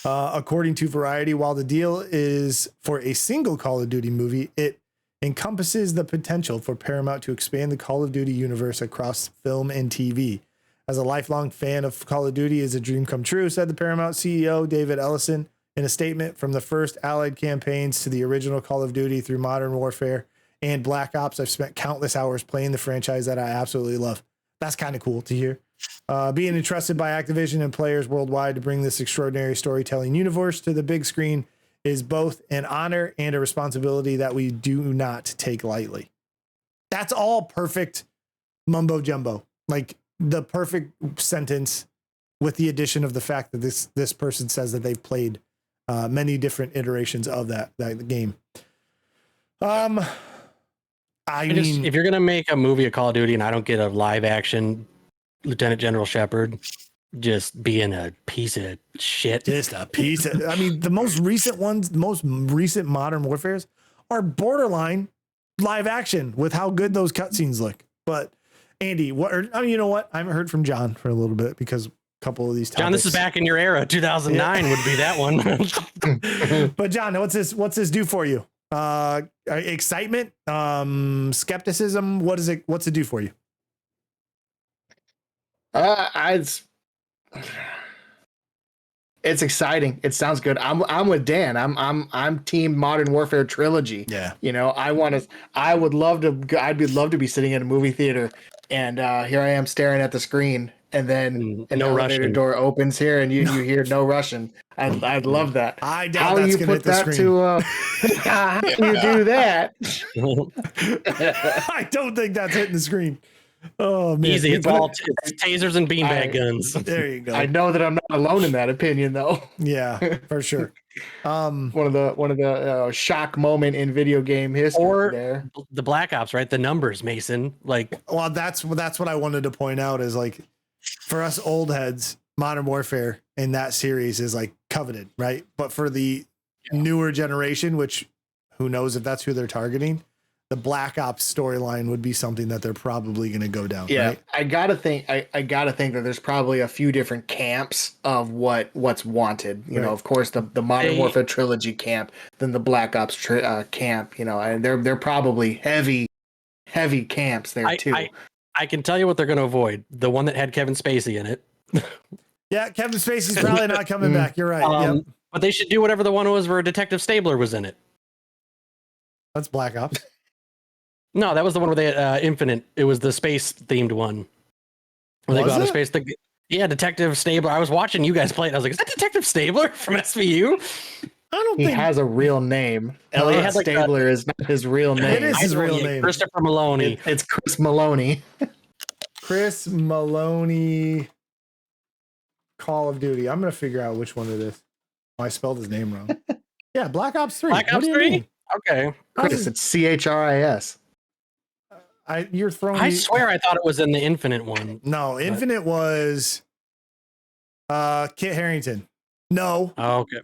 According to Variety, while the deal is for a single Call of Duty movie, it encompasses the potential for Paramount to expand the Call of Duty universe across film and TV. As a lifelong fan of Call of Duty is a dream come true, said the Paramount CEO, David Ellison, in a statement. From the first Allied campaigns to the original Call of Duty through Modern Warfare and Black Ops, I've spent countless hours playing the franchise that I absolutely love. That's kind of cool to hear. Being entrusted by Activision and players worldwide to bring this extraordinary storytelling universe to the big screen is both an honor and a responsibility that we do not take lightly. That's all perfect mumbo jumbo, like the perfect sentence, with the addition of the fact that this person says that they've played many different iterations of that game. I mean, if you're gonna make a movie of Call of Duty and I don't get a live action Lieutenant General Shepard just being a piece of shit, just a piece of, I mean, the most recent Modern Warfares are borderline live action with how good those cutscenes look. But Andy, you know what? I haven't heard from John for a little bit because a couple of these topics. John, this is back in your era. 2009 would be that one. But John, what's this do for you? Excitement, skepticism. What's it do for you? It's exciting. It sounds good. I'm with Dan. I'm team Modern Warfare trilogy. Yeah. You know, I'd love to be sitting in a movie theater and here I am staring at the screen, and then an elevator door opens here and you hear no Russian. I'd love that. I doubt that's gonna hit the screen. How do you do that? I don't think that's hitting the screen. Oh man, easy. It's all tasers and beanbag guns. There you go. I know that I'm not alone in that opinion, though. Yeah, for sure. One of the shock moment in video game history. Or there. The Black Ops, right? The numbers, Mason. Like, well, that's what I wanted to point out is, like, for us old heads, Modern Warfare in that series is like coveted, right? But for the newer generation, which who knows if that's who they're targeting, the Black Ops storyline would be something that they're probably going to go down. Yeah, right? I gotta think that there's probably a few different camps of what's wanted. You know, of course, the Modern Warfare trilogy camp, then the Black Ops camp. You know, and they're probably heavy camps there too. I can tell you what they're going to avoid: the one that had Kevin Spacey in it. Yeah, Kevin Spacey's probably not coming back. You're right. Yep. But they should do whatever the one was where Detective Stabler was in it. That's Black Ops. No, that was the one where they had Infinite. It was the space themed one. Where they go out of space. Yeah, Detective Stabler. I was watching you guys play it. I was like, is that Detective Stabler from SVU? I don't think he has a real name. Elliot Stabler is not his real name. It is his real name. Christopher Maloney. It's Chris Maloney. Chris Maloney. Call of Duty. I'm gonna figure out which one it is. Oh, I spelled his name wrong. Yeah, Black Ops 3. Black Ops 3? Okay. Chris, it's CHRIS. You're throwing. I swear I thought it was in the Infinite one. No, Infinite was Kit Harington. No. Oh, okay.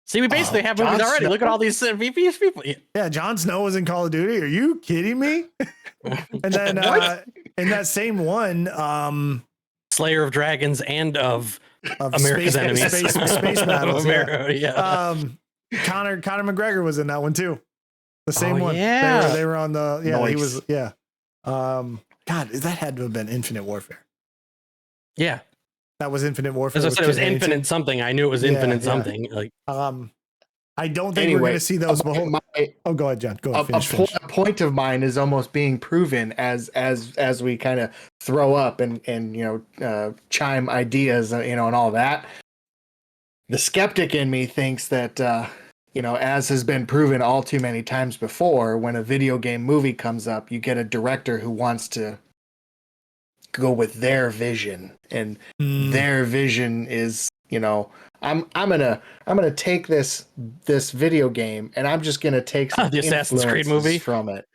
See, we basically have movies already. Snow. Look at all these VPs people. Yeah, Jon Snow was in Call of Duty. Are you kidding me? And then in that same one, Slayer of Dragons and of America's Enemies. Space battles. Yeah. Conor McGregor was in that one too. The same one. Yeah. They were on the. Yeah, nice. he was. Yeah. God, that had to have been Infinite Warfare. Yeah. That was Infinite Warfare. As I said, it was Infinite something. I knew it was Infinite something. Like, I don't think we're going to see those. Go ahead, John. Go ahead. A point of mine is almost being proven as we kind of throw up and chime ideas, and all that. The skeptic in me thinks that as has been proven all too many times before, when a video game movie comes up, you get a director who wants to go with their vision, and their vision is, I'm gonna take this video game, and I'm just gonna take some the Assassin's Creed movie from it.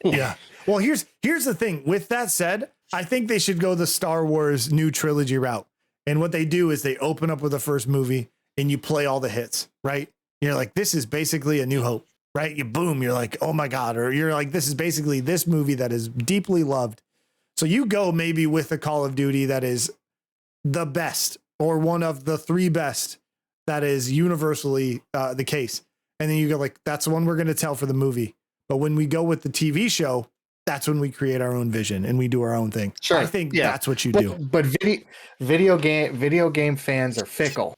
Yeah. Well, here's the thing. With that said, I think they should go the Star Wars new trilogy route. And what they do is they open up with the first movie and you play all the hits, right? You're like, this is basically A New Hope, right? You boom, you're like, oh my God. Or you're like, this is basically this movie that is deeply loved. So you go maybe with a Call of Duty that is the best or one of the 3 best that is universally the case. And then you go like, that's the one we're going to tell for the movie. But when we go with the TV show, that's when we create our own vision and we do our own thing. Sure. I think that's what you do. But video game fans are fickle.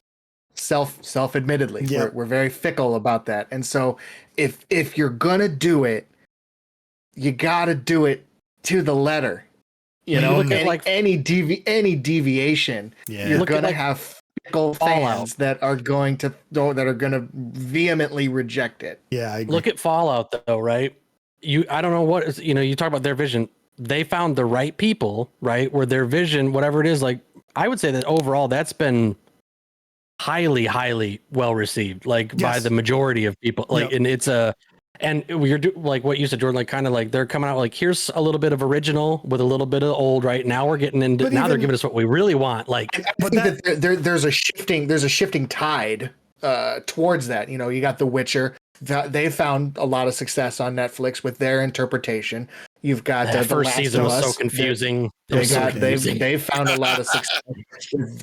Self-admittedly, we're very fickle about that. And so if you're gonna do it, you gotta do it to the letter. Look at any deviation, you're gonna have fickle fans that are gonna vehemently reject it. Yeah, I agree. Look at Fallout though, right? I don't know what is, you talk about their vision. They found the right people, right? Where their vision, whatever it is, like I would say that overall that's been highly well received, by the majority of people. And it's and we're like what you said, Jordan, like kind of like they're coming out like, here's a little bit of original with a little bit of old, right? Now we're getting into, they're giving us what we really want. Like, I think that there's a shifting tide towards that. You got The Witcher. They found a lot of success on Netflix with their interpretation. You've got the first season was so confusing. They found a lot of success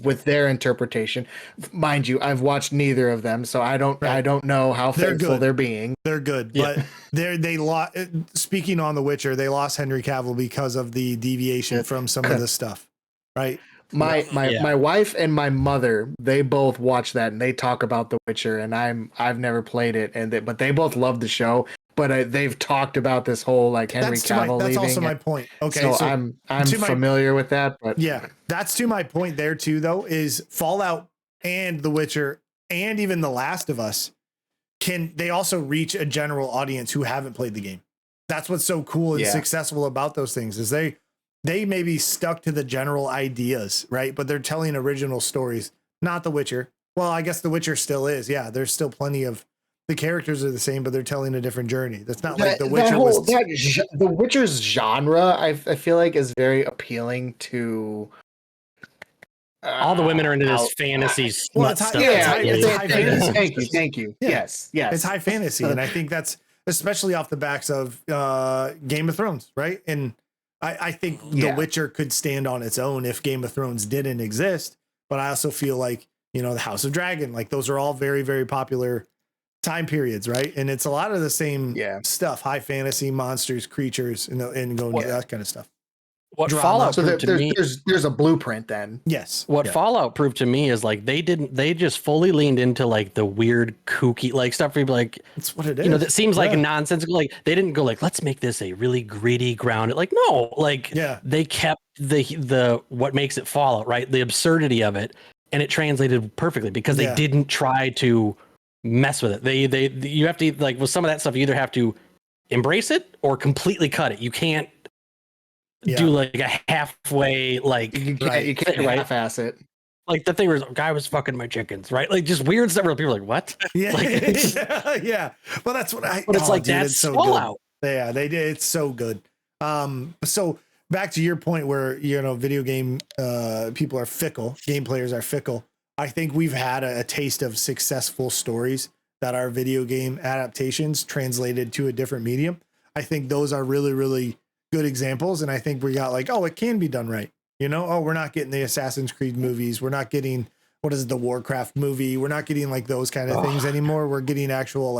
with their interpretation. Mind you, I've watched neither of them, so I don't know how faithful they're being. They're good, but they lost. Speaking on The Witcher, they lost Henry Cavill because of the deviation from some of the stuff, right? My wife and my mother, they both watch that and they talk about The Witcher, and I've never played it, but they both love the show. But they've talked about this whole Henry Cavill leaving. That's also my point. Okay, so I'm familiar with that, but yeah, that's to my point there too. Though is Fallout and The Witcher and even The Last of Us they also reach a general audience who haven't played the game. That's what's so cool and successful about those things is they maybe stuck to the general ideas, right? But they're telling original stories, not The Witcher. Well, I guess The Witcher still is. Yeah, there's still plenty of the characters are the same, but they're telling a different journey. That's not like The Witcher The Witcher's genre, I feel like, is very appealing to all the women are into this fantasy stuff. Thank you. Yeah. Yes. It's high fantasy, and I think that's especially off the backs of Game of Thrones, right? And I think The Witcher could stand on its own if Game of Thrones didn't exist. But I also feel like, the House of Dragon, like those are all very, very popular time periods, right? And it's a lot of the same stuff, high fantasy, monsters, creatures, and going to that kind of stuff. What Fallout proved to me, there's a blueprint then. Yes. What Fallout proved to me is they just fully leaned into the weird kooky stuff. Where you're it's what it is. That seems like nonsensical. They didn't go let's make this a really gritty, grounded. They kept the what makes it Fallout, right? The absurdity of it, and it translated perfectly because they didn't try to mess with it. You have to with some of that stuff, you either have to embrace it or completely cut it. You can't do a halfway you can't half-ass it. The thing where a guy was fucking my chickens, right? Just weird stuff where people are what? Yeah. Yeah. Well, that's what but it's that's so Fallout. Good. Yeah, they did. It's so good. So back to your point where video game people are fickle, game players are fickle. I think we've had a taste of successful stories that are video game adaptations translated to a different medium. I think those are really, really good examples. And I think we got it can be done right. We're not getting the Assassin's Creed movies. We're not getting, the Warcraft movie. We're not getting those kind of things anymore. We're getting actual,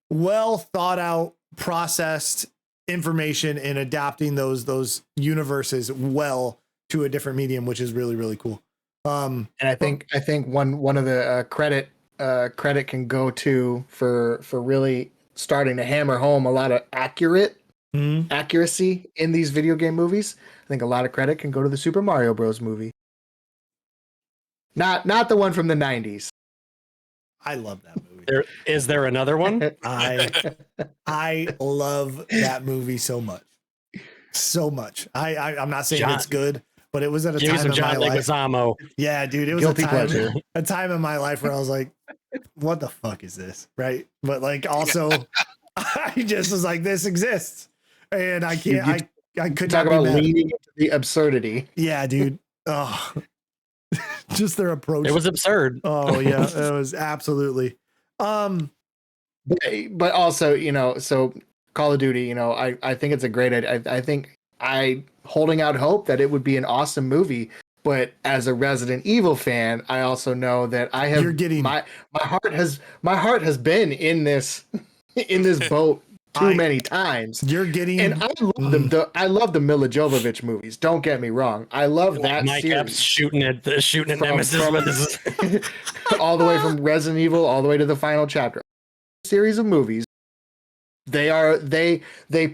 well thought out, processed information and adapting those universes well to a different medium, which is really, really cool. And I think one of the credit can go to for really starting to hammer home a lot of accuracy in these video game movies. I think a lot of credit can go to the Super Mario Bros. Movie. Not the one from the 90s. I love that movie. Is there another one? I love that movie so much. so much. I'm not saying John, it's good, but it was at a give me time some in my John life. Leguizamo. Yeah, dude, it was Guilty pleasure. a time in my life where I was like, what the fuck is this? Right. But like also I just was like, this exists. And I can't I could Talk not be about mad. leaning into the absurdity. Yeah, dude. Oh, just their approach. It was absurd. Oh yeah, it was absolutely. But also, you know, so Call of Duty, you know, I think it's a great idea. I think holding out hope that it would be an awesome movie. But as a Resident Evil fan, I also know that I have You're getting my heart has been in this in this boat too many times. You're getting, and I love the Mila Jovovich movies. Don't get me wrong, I love that Mike series. Epps shooting at Nemesis with his all the way from Resident Evil all the way to the final chapter. Series of movies. They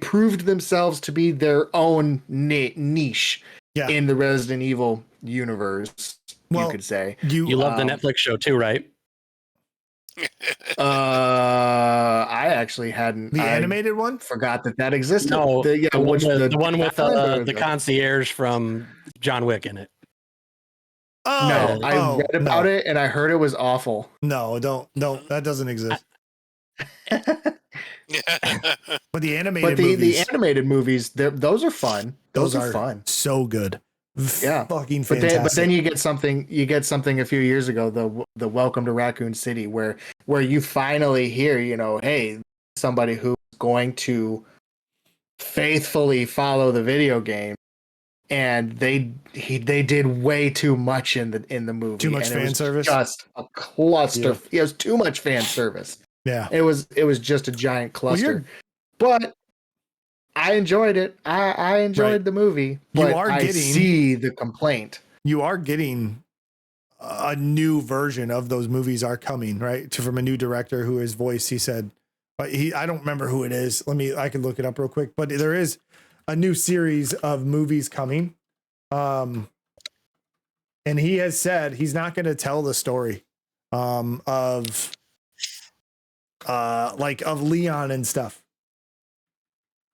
proved themselves to be their own niche in the Resident Evil universe. Well, you could say you love the Netflix show too, right? I actually hadn't. the I animated one. forgot that existed. No, the one with the concierge from John Wick in it. Oh, No, I read about it and I heard it was awful. No, don't. That doesn't exist. But the animated movies, the animated movies, those are fun. Those are fun. So good. Yeah, fucking fantastic. But then you get something a few years ago, the Welcome to Raccoon City, where you finally hear, you know, hey, somebody who's going to faithfully follow the video game, and they did way too much in the movie. Too much fan service. Just a cluster. Yeah. It was too much fan service. Yeah, it was just a giant cluster. But I enjoyed it. I enjoyed the movie. But I see the complaint. You are getting a new version of those movies are coming, right? From a new director who his voice, he said, I don't remember who it is. I can look it up real quick, but there is a new series of movies coming. And he has said he's not going to tell the story of Leon and stuff.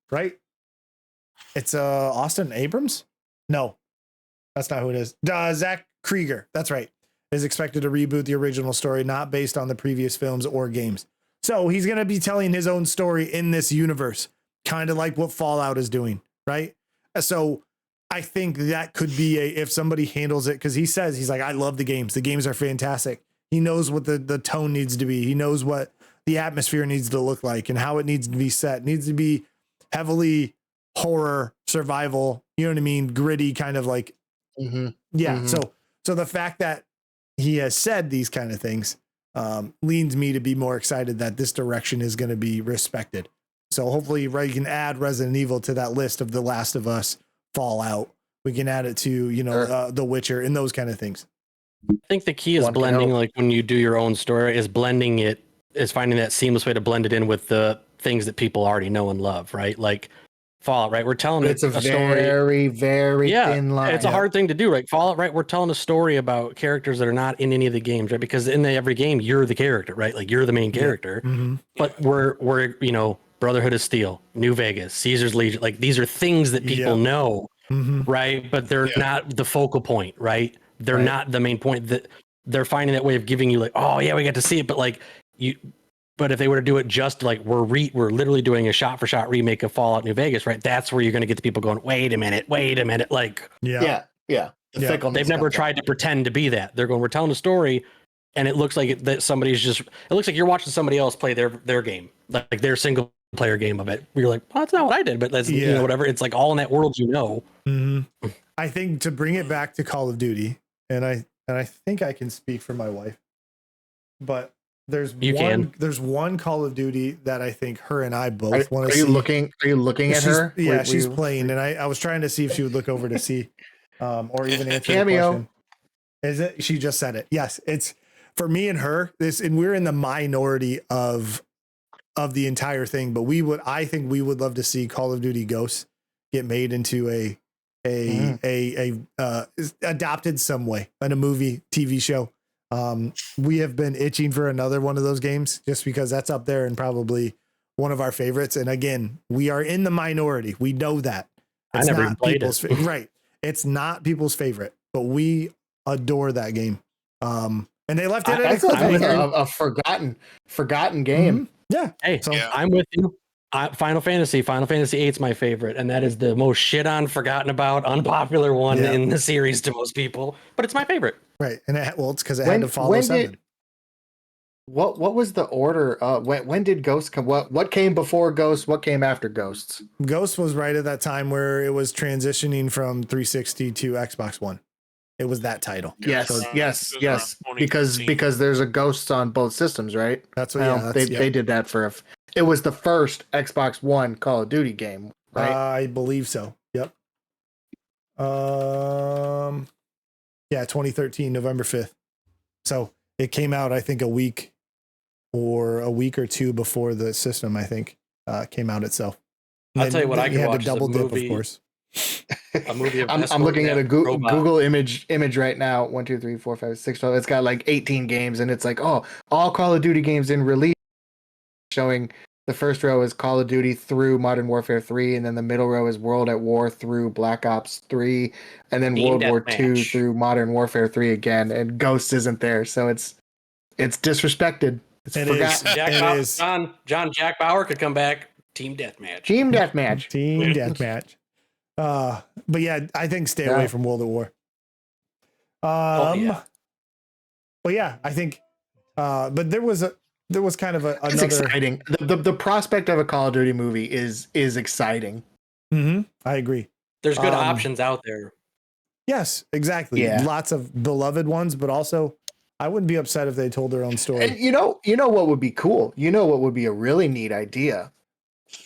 Right? It's Austin Abrams? No, that's not who it is. Zach Krieger, that's right, is expected to reboot the original story, not based on the previous films or games. So he's going to be telling his own story in this universe, kind of like what Fallout is doing, right? So I think that could be if somebody handles it, because he's like, I love the games. The games are fantastic. He knows what the tone needs to be. He knows what the atmosphere needs to look like and how it needs to be set. It needs to be heavily horror, survival, you know what I mean? Gritty, kind of like, yeah. Mm-hmm. So the fact that he has said these kind of things leads me to be more excited that this direction is going to be respected. So hopefully, you can add Resident Evil to that list of The Last of Us, Fallout. We can add it to, The Witcher and those kind of things. I think the key is blending, like when you do your own story, is blending it, is finding that seamless way to blend it in with the things that people already know and love, right? Like Fallout, right? We're telling it's a story. Very, very thin line. It's a hard thing to do, right? Fallout, right? We're telling a story about characters that are not in any of the games, right? Because in every game, you're the character, right? Like you're the main character. Mm-hmm. But we're Brotherhood of Steel, New Vegas, Caesar's Legion, like these are things that people know, right? But they're not the focal point, right? They're not the main point. That they're finding that way of giving you like, oh yeah, we got to see it, but like but if they were to do it just like we're literally doing a shot for shot remake of Fallout New Vegas, right? That's where you're going to get the people going, wait a minute, like they've never tried to pretend to be that. They're going, we're telling a story, and it looks like it looks like you're watching somebody else play their game, like their single player game of it. You're like, well, that's not what I did, but that's whatever. It's like all in that world, Mm-hmm. I think to bring it back to Call of Duty, and I think I can speak for my wife, but there's one Call of Duty that I think her and I both want to see. Are you looking at her? Yeah, she's playing, and I was trying to see if she would look over to see, or even answer Cameo. the question. Is it? She just said it. Yes, it's for me and her. And we're in the minority of the entire thing, but I think we would love to see Call of Duty Ghosts get made into a adopted some way in a movie, TV show. We have been itching for another one of those games just because that's up there and probably one of our favorites. And again, we are in the minority. We know that. I It's never even not played people's it. right. It's not people's favorite, but we adore that game. And they left it at I a feel like cliffhanger. a forgotten game. Mhm. Yeah. Hey, So Yeah. I'm with you. Final Fantasy 8 is my favorite, and that is the most shit on, forgotten about, unpopular one Yeah. in the series to most people. But it's my favorite. right. And it's because it had to follow When 7. did what was the order? When did Ghosts come? What came before Ghosts? What came after Ghosts? Ghost was right at that time where it was transitioning from 360 to Xbox One. It was that title. Yes, So yes, it was yes. around Because 2014. there's a Ghosts on both systems, right? That's what. Well, Yeah. they did that for it was the first Xbox One Call of Duty game, right? I believe so. Yep. Yeah, 2013, November 5th. So it came out, I think, a week or two before the system, I think, came out itself. And I'll tell you what, I you could had to watch is a double dip, of movie- course. A movie of I'm escort looking at a robot. Google image right now. 1, 2, 3, 4, 5, 6, 12. It's got like 18 games, and it's like, oh, all Call of Duty games in release. Showing the first row is Call of Duty through Modern Warfare 3, and then the middle row is World at War through Black Ops 3, and then Team World War II Deathmatch. through Modern Warfare 3 again. And Ghost isn't there, so it's disrespected. It's It is. forgotten. Jack It Bauer, is. Jack Bauer could come back. Team Deathmatch. Team Deathmatch. Team Deathmatch. But yeah, I think stay away Yeah. from World at War. Yeah. But yeah, I think. But there was kind of It's another. exciting. The prospect of a Call of Duty movie is exciting. I agree. There's good Um, options out there. Yes, exactly. Yeah. Lots of beloved ones, but also I wouldn't be upset if they told their own story. And you know what would be cool? You know what would be a really neat idea?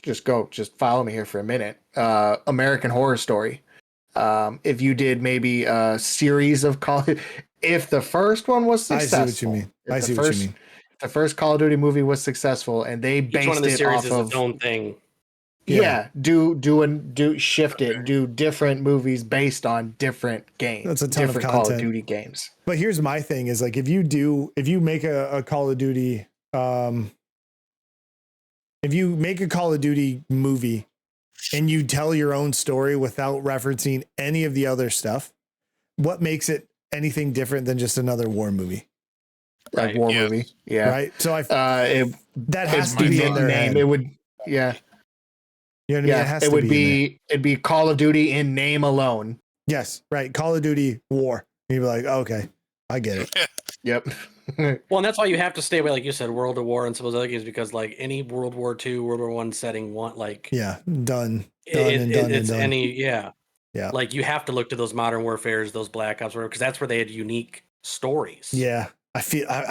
Just follow me here for a minute. American Horror Story. If you did maybe a series of if the first one was I successful, see what you mean. if I the see what you mean. If the first Call of Duty movie was successful and they Each one based of the it series off is of its own thing. Yeah. shift it, do different movies based on different games. That's a ton of different Call of content. Duty games. But here's my thing: is like if you make a Call of Duty, if you make a Call of Duty movie and you tell your own story without referencing any of the other stuff, what makes it anything different than just another war movie? Like Right, war yes. movie. Yeah. Right. So that has It'd to be be in the their name. head. It would yeah. You know what I mean? Yeah. It has It to would be. In there. it'd be Call of Duty in name alone. Yes. Right. Call of Duty War. And you'd be like, okay, I get it. Yep. Well, and that's why you have to stay away, like you said, World at War and some of those other games, because like any World War II, World War One setting, Yeah. Done. it's done. any Yeah. Like you have to look to those Modern Warfares, those Black Ops, because that's where they had unique stories. Yeah. I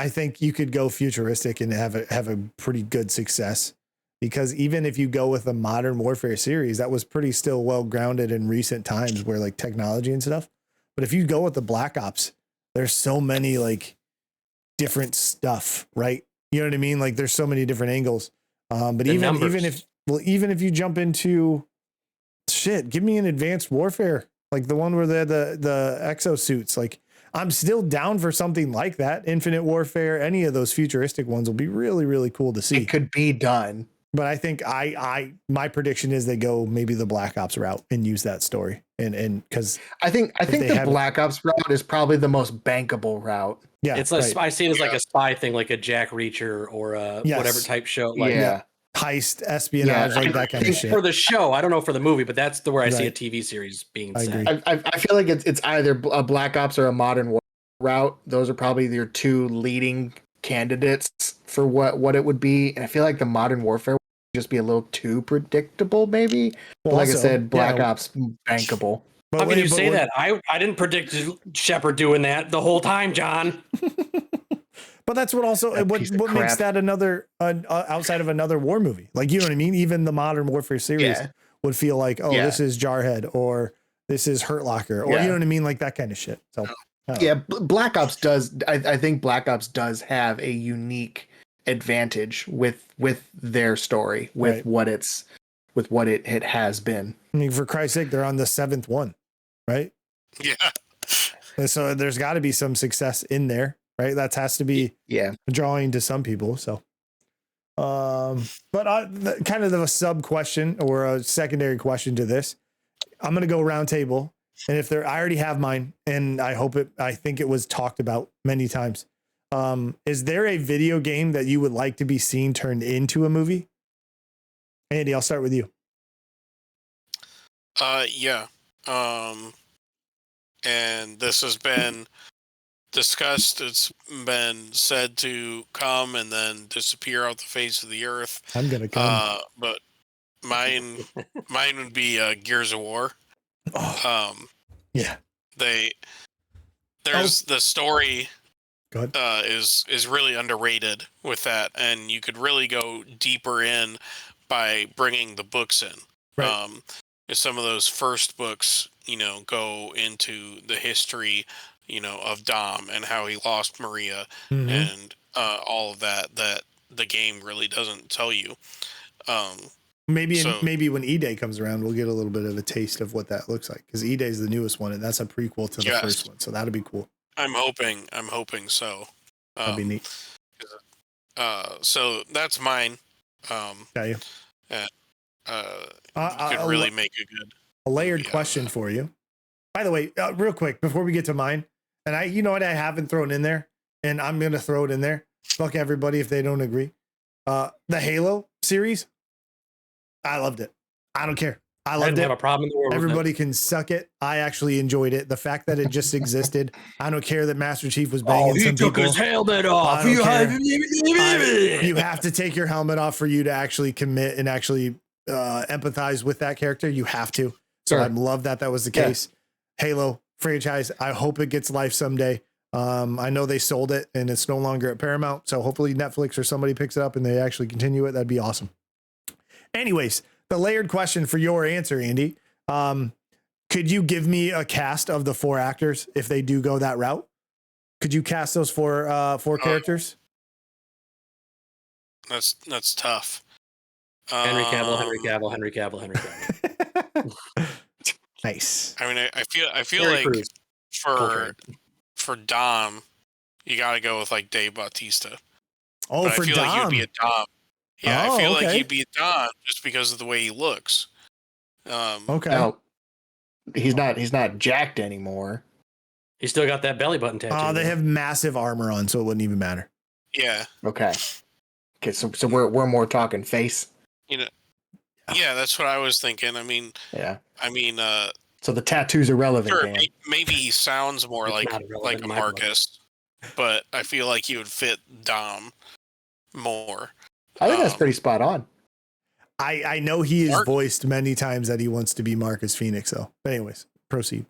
think you could go futuristic and have a pretty good success, because even if you go with a Modern Warfare series, that was pretty still well grounded in recent times where like technology and stuff. But if you go with the Black Ops, there's so many like different stuff, right? You know what I mean? Like there's so many different angles. But The numbers. even if you jump into shit, give me an Advanced Warfare, like the one where they had the exosuits. Like I'm still down for something like that. Infinite Warfare, any of those futuristic ones will be really, really cool to see. It could be done. But I think my prediction is they go maybe the Black Ops route and use that story. And because I think they the have it. Black Ops route is probably the most bankable route. yeah, It's like right. I see it as like a spy thing, like a Jack Reacher or a Yes. whatever type show. Like Yeah. Heist, espionage, like that kind of shit. for the show, I don't know for the movie, but that's the where I see a Right. TV series being I set. agree. I feel like it's either a Black Ops or a Modern War route. Those are probably your two leading candidates for what it would be. And I feel like the Modern Warfare would just be a little too predictable, maybe. But Well, like I also, said, Black yeah, Ops bankable. but How when- can you but say when- that? I didn't predict Shepard doing that the whole time, John. But that's what also That what piece of what makes crap. that another outside of another war movie. Like, you know what I mean? Even the Modern Warfare series Yeah. would feel like, oh, Yeah. this is Jarhead or this is Hurt Locker, or Yeah. you know what I mean, like that kind of shit. So Yeah, Black Ops does. I think Black Ops does have a unique advantage with their story, with Right. what it has been. I mean, for Christ's sake, they're on the 7th one, right? Yeah. And so there's got to be some success in there, right? That has to be Yeah, drawing to some people. So, but kind of a sub question or a secondary question to this: I'm going to go round table. And if I already have mine, and I think it was talked about many times. Is there a video game that you would like to be seen turned into a movie? Andy, I'll start with you. Yeah. And this has been discussed. It's been said to come and then disappear off the face of the earth. I'm going to come. But mine would be Gears of War. Yeah. There's the story Go ahead. is really underrated with that, and you could really go deeper in by bringing the books in. Right. Some of those first books, go into the history, of Dom and how he lost Maria and all of that the game really doesn't tell you. Maybe when E-Day comes around, we'll get a little bit of a taste of what that looks like, because E-Day is the newest one, and that's a prequel to the first one, so that'll be cool. I'm hoping so. That'd be neat. So that's mine. Got you. Could really make a layered question for you. By the way, real quick before we get to mine, and I haven't thrown in there, and I'm gonna throw it in there. Fuck everybody if they don't agree. The Halo series, I loved it. I don't care. I loved it. Have a problem in the world. Everybody can suck it. I actually enjoyed it. The fact that it just existed. I don't care that Master Chief was banging some people. He took his helmet off. You have to take your helmet off for you to actually commit and actually empathize with that character. You have to. So I love that was the case. Halo franchise. I hope it gets life someday. I know they sold it and it's no longer at Paramount. So hopefully Netflix or somebody picks it up and they actually continue it. That'd be awesome. Anyways, the layered question for your answer, Andy. Could you give me a cast of the 4 actors if they do go that route? Could you cast those 4 characters? That's tough. Henry Cavill. Nice. I mean, I feel like for Dom, you got to go with like Dave Bautista. Oh, but for I feel Dom. like he'd be a Dom. Yeah, Oh, I feel okay. like he'd be a Dom just because of the way he looks. Okay. Now, he's not jacked anymore. He's still got that belly button tattoo. They have massive armor on, so it wouldn't even matter. Yeah. Okay, so we're more talking face. Yeah, that's what I was thinking. I mean, so the tattoos are relevant. Sure, Dan. maybe he sounds more It's like not relevant a in my Marcus, but I feel like he would fit Dom more. I think that's pretty spot on. I know he has voiced many times that he wants to be Marcus Phoenix, though. But anyways, proceed.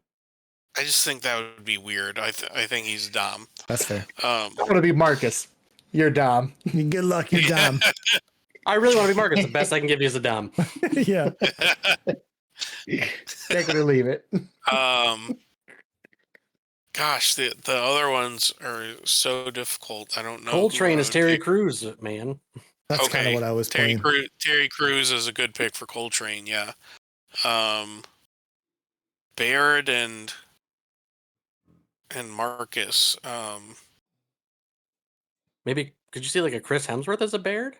I just think that would be weird. I think he's Dom. That's fair. I want to be Marcus. You're Dom. Good luck, you're Dom. I really want to be Marcus. The best I can give you is a Dom. Yeah. Take it or leave it. Gosh, the other ones are so difficult. I don't know. Coltrane is Terry Crews, man. That's kind of what I was playing. Terry Crews is a good pick for Coltrane, yeah. Baird and Marcus. Maybe could you see like a Chris Hemsworth as a Baird?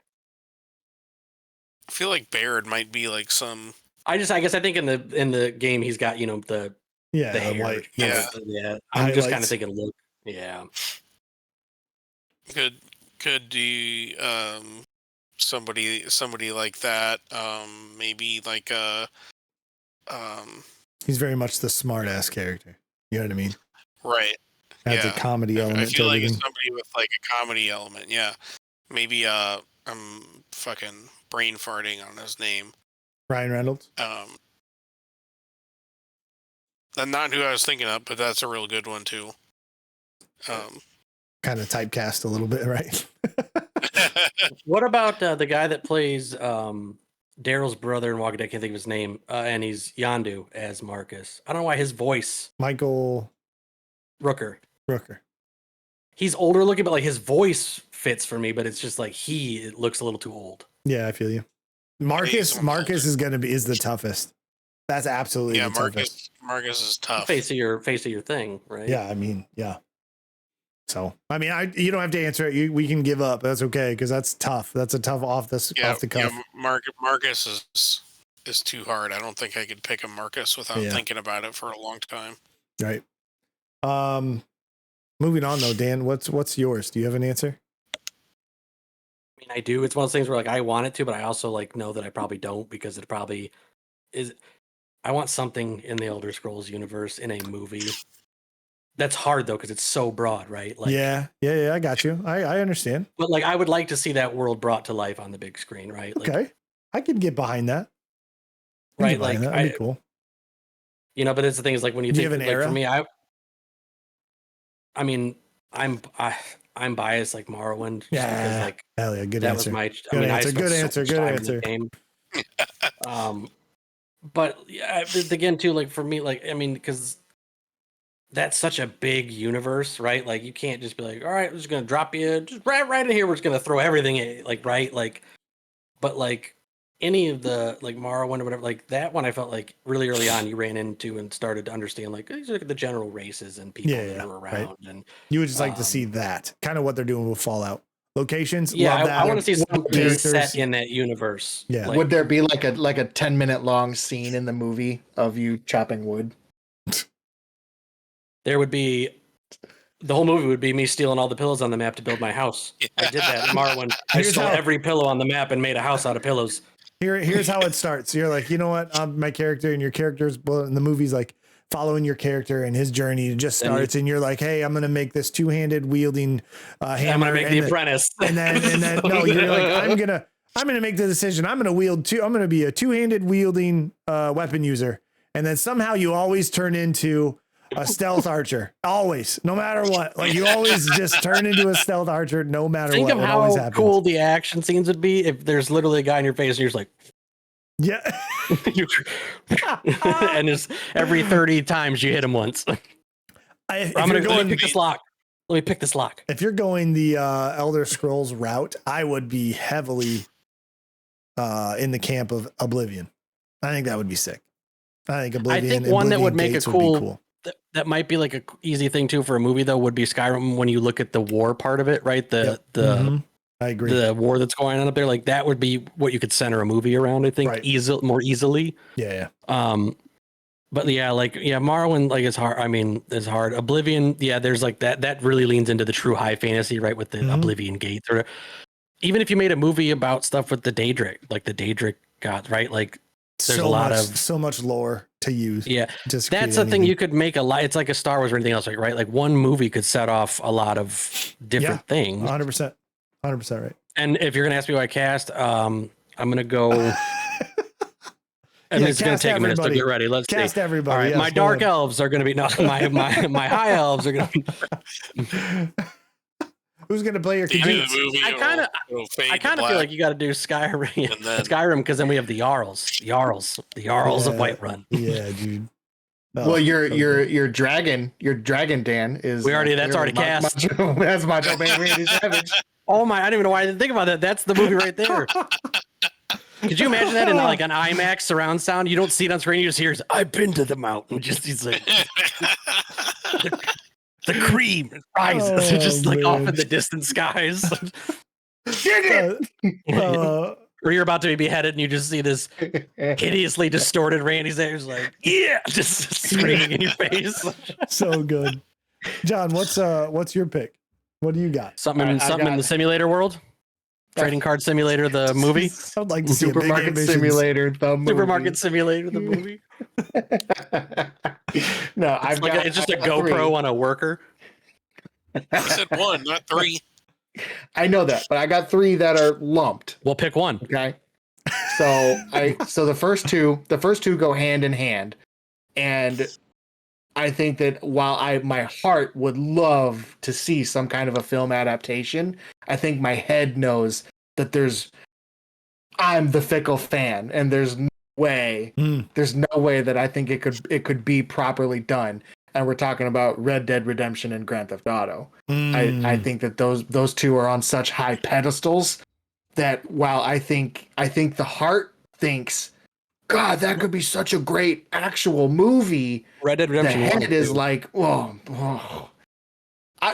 I feel like Baird might be like some. I guess I think in the game he's got the hair. White. Yeah. I'm just kind of thinking look. Yeah. Could do somebody like that. Maybe like he's very much the smart ass character. You know what I mean? Right. Adds a comedy element. I feel to like everything. it's somebody with like a comedy element. Yeah. Maybe I'm fucking brain farting on his name. Ryan Reynolds. Not who I was thinking of, but that's a real good one too. Kind of typecast a little bit, right? What about the guy that plays Daryl's brother in Walking Dead? I can't think of his name, and he's Yondu as Marcus. I don't know why his voice. Michael Rooker. He's older looking, but like his voice fits for me. But it's just like it looks a little too old. Yeah, I feel you. Marcus is the toughest. That's absolutely the toughest. Marcus is tough. Face of your thing, right? Yeah, I mean, yeah. So, I mean, you don't have to answer it. We can give up. That's okay because that's tough. That's a tough off the cuff. Yeah, Marcus is too hard. I don't think I could pick a Marcus without thinking about it for a long time. Right. Moving on though, Dan, what's yours? Do you have an answer? I mean, I do. It's one of those things where like I want it to, but I also like know that I probably don't because it probably is. I want something in the Elder Scrolls universe in a movie. That's hard though because it's so broad, right? Like, yeah. I got you. I understand. But like, I would like to see that world brought to life on the big screen, right? Like, okay, I could get behind that. Right, like that'd be cool. You know, but it's the thing is like when you think an like era? for me, I mean, I'm biased like Morrowind. Just because, like, hell yeah, good that answer. was my. Good I mean, answer. I spent Good so answer. much Good time in answer. the game. But yeah, again, too, like for me, like I mean, because that's such a big universe, right? Like you can't just be like, all right, we're just gonna drop you just right in here. We're just gonna throw everything in, like right, like, but like any of the like Morrowind or whatever, like that one, I felt like really early on you ran into and started to understand like these are the general races and people that are around, right. and you would just like to see that kind of what they're doing with Fallout locations. Yeah, love that. I want to see something set characters. in that universe. Yeah. Like, Would there be like a 10-minute long scene in the movie of you chopping wood? there would be the whole movie would be me stealing all the pillows on the map to build my house. I did that in Morrowind. I stole every pillow on the map and made a house out of pillows. Here's how it starts. You're like, you know what? My character, and your character's, well, in the movie's like following your character and his journey just starts, and you're like, hey, I'm gonna make this two-handed wielding hammer. I'm gonna make the apprentice. And then no, you're like, I'm gonna make the decision. I'm gonna be a two-handed wielding weapon user. And then somehow you always turn into a stealth archer. Always, no matter what. Like you always just turn into a stealth archer, no matter Think what. of It always how happens. cool the action scenes would be if there's literally a guy in your face and you're just like, yeah. and just every 30 times you hit him once. I'm gonna pick this lock. Let me pick this lock. If you're going the Elder Scrolls route, I would be heavily in the camp of Oblivion. I think that would be sick. I think Oblivion. I think one that would make Gates a cool. That might be like a easy thing too for a movie though. Would be Skyrim when you look at the war part of it, right? I agree. The war that's going on up there, like that would be what you could center a movie around. I think more easily. Yeah. But yeah, like Morrowind, like it's hard. I mean, it's hard. Oblivion, yeah, there's like that. That really leans into the true high fantasy, right? With the Oblivion Gates, or even if you made a movie about stuff with the Daedric, like the Daedric gods, right? Like there's so much lore to use. Yeah, that's the thing. You could make a lot. It's like a Star Wars or anything else, right? Like one movie could set off a lot of different things. 100%, 100% right. And if you're gonna ask me who I cast, I'm gonna go. And it's going to take a minute to get ready. Let's cast see. everybody. All right, yes, my dark elves are going to be my high elves are going to be. Who's going to play your Khajiits? I kind of feel like you got to do Skyrim because then we have the Jarls of Whiterun. Yeah, dude. Well, your dragon Dan is. That's already cast. That's Macho Man Randy Savage. Oh my! I don't even know why I didn't think about that. That's the movie right there. Could you imagine that in like an IMAX surround sound? You don't see it on screen. You just hear, "I've been to the mountain." He's like, the cream rises, just like off in the distant skies. Get it! Or you're about to be beheaded, and you just see this hideously distorted Randy Savage, like, yeah, just screaming in your face. So good, John. What's your pick? What do you got? Something in the simulator world. Trading Card Simulator, the movie. I'd like to see Supermarket Simulator, the movie. Supermarket Simulator, the movie. No, it's just a GoPro on a worker. I said one, not three. I know that, but I got three that are lumped. We'll pick one. Okay. So the first two go hand in hand, and I think that while my heart would love to see some kind of a film adaptation, I think my head knows that I'm the fickle fan, and there's no way that I think it could be properly done. And we're talking about Red Dead Redemption and Grand Theft Auto. I think that those two are on such high pedestals that while I think the heart thinks, God, that could be such a great actual movie. Red Dead Redemption. The head is like, whoa.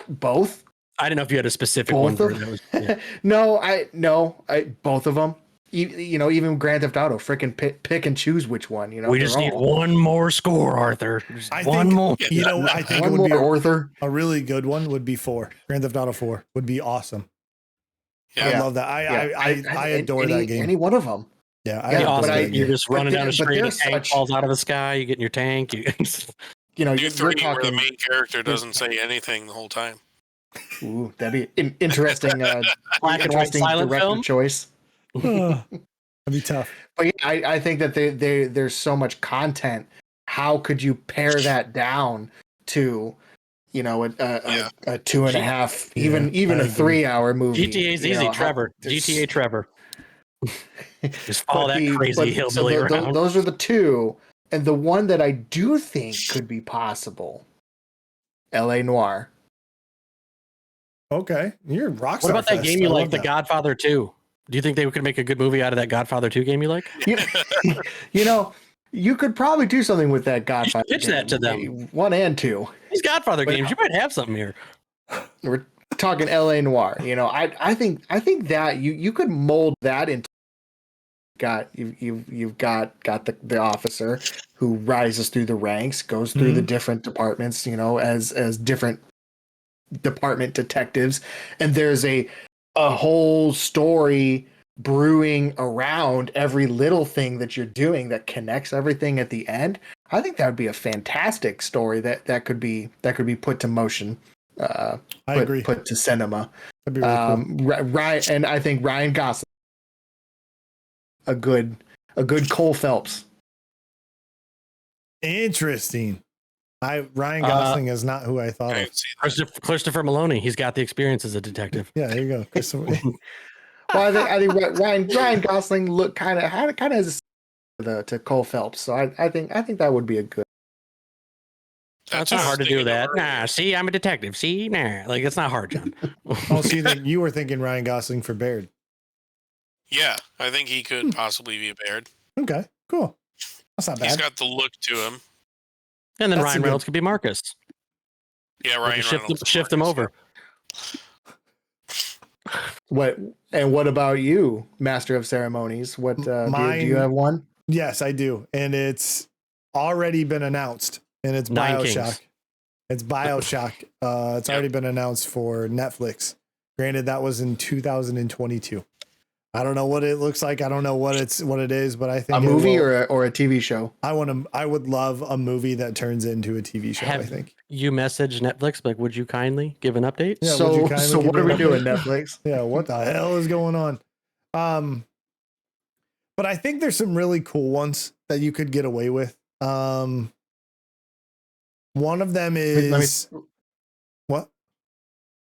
Both. I didn't know if you had a specific both one. No, both of them. even Grand Theft Auto, freaking pick and choose which one. We just need one more score, Arthur. Just I one think, more. I think one it would be more, Arthur. a really good one would be 4. Grand Theft Auto 4 would be awesome. Yeah. I love that. I adore that game. Any one of them. Yeah, I Yeah, adore awesome. that You're game. just running down the street, a tank such- falls out of the sky, you get in your tank. Do You're 3 where the talking. main character doesn't say anything the whole time. Ooh, that'd be an interesting, Black and white interesting silent director film. choice. That'd be tough. But yeah, I think that there's so much content. How could you pare that down to, a 2.5, even I a agree. 3-hour movie? GTA's easy, Trevor. GTA Trevor. Just follow that crazy hillbilly around. Those are the 2. And the one that I do think could be possible, L.A. Noire. Okay, you're rockstar. What about that Fest. game you I like, love The that. Godfather 2? Do you think they could make a good movie out of that Godfather 2 game you like? You could probably do something with that Godfather. pitch that to them. 1 and 2. These Godfather games, you might have something here. We're talking L.A. Noire. I think that you could mold that into. You've got the officer who rises through the ranks, goes through the different departments, as different department detectives, and there's a whole story brewing around every little thing that you're doing that connects everything at the end. I think that would be a fantastic story that could be put to motion. I agree. Put to cinema. That'd be really cool. Ryan, and I think Ryan Gosling, a good Cole Phelps. Interesting. Ryan Gosling is not who I thought I of. can see that. Christopher Maloney, he's got the experience as a detective. Yeah, there you go. Christopher. Well, I think Ryan Gosling looked kind of has to Cole Phelps, so I think that would be a good. It's not hard to do that. Nah, see, I'm a detective. See, like it's not hard, John. Oh, so you were thinking Ryan Gosling for Baird? Yeah, I think he could possibly be a Baird. Okay, cool. That's not bad. He's got the look to him. And then That's a Ryan good- Reynolds could be Marcus. Yeah, We Ryan could Reynolds. shift them over. What about you, Master of Ceremonies? What do you have one? Yes, I do, and it's already been announced, and it's Nine BioShock. Kings. It's BioShock. It's already been announced for Netflix. Granted, that was in 2022. I don't know what it looks like. I don't know what it is, but I think A movie or a TV show? I would love a movie that turns into a TV show. I think. You message Netflix, like, would you kindly give an update? Yeah, would you So kindly so give what me are we an doing, update? Netflix? Yeah, what the hell is going on? But I think there's some really cool ones that you could get away with. One of them is what?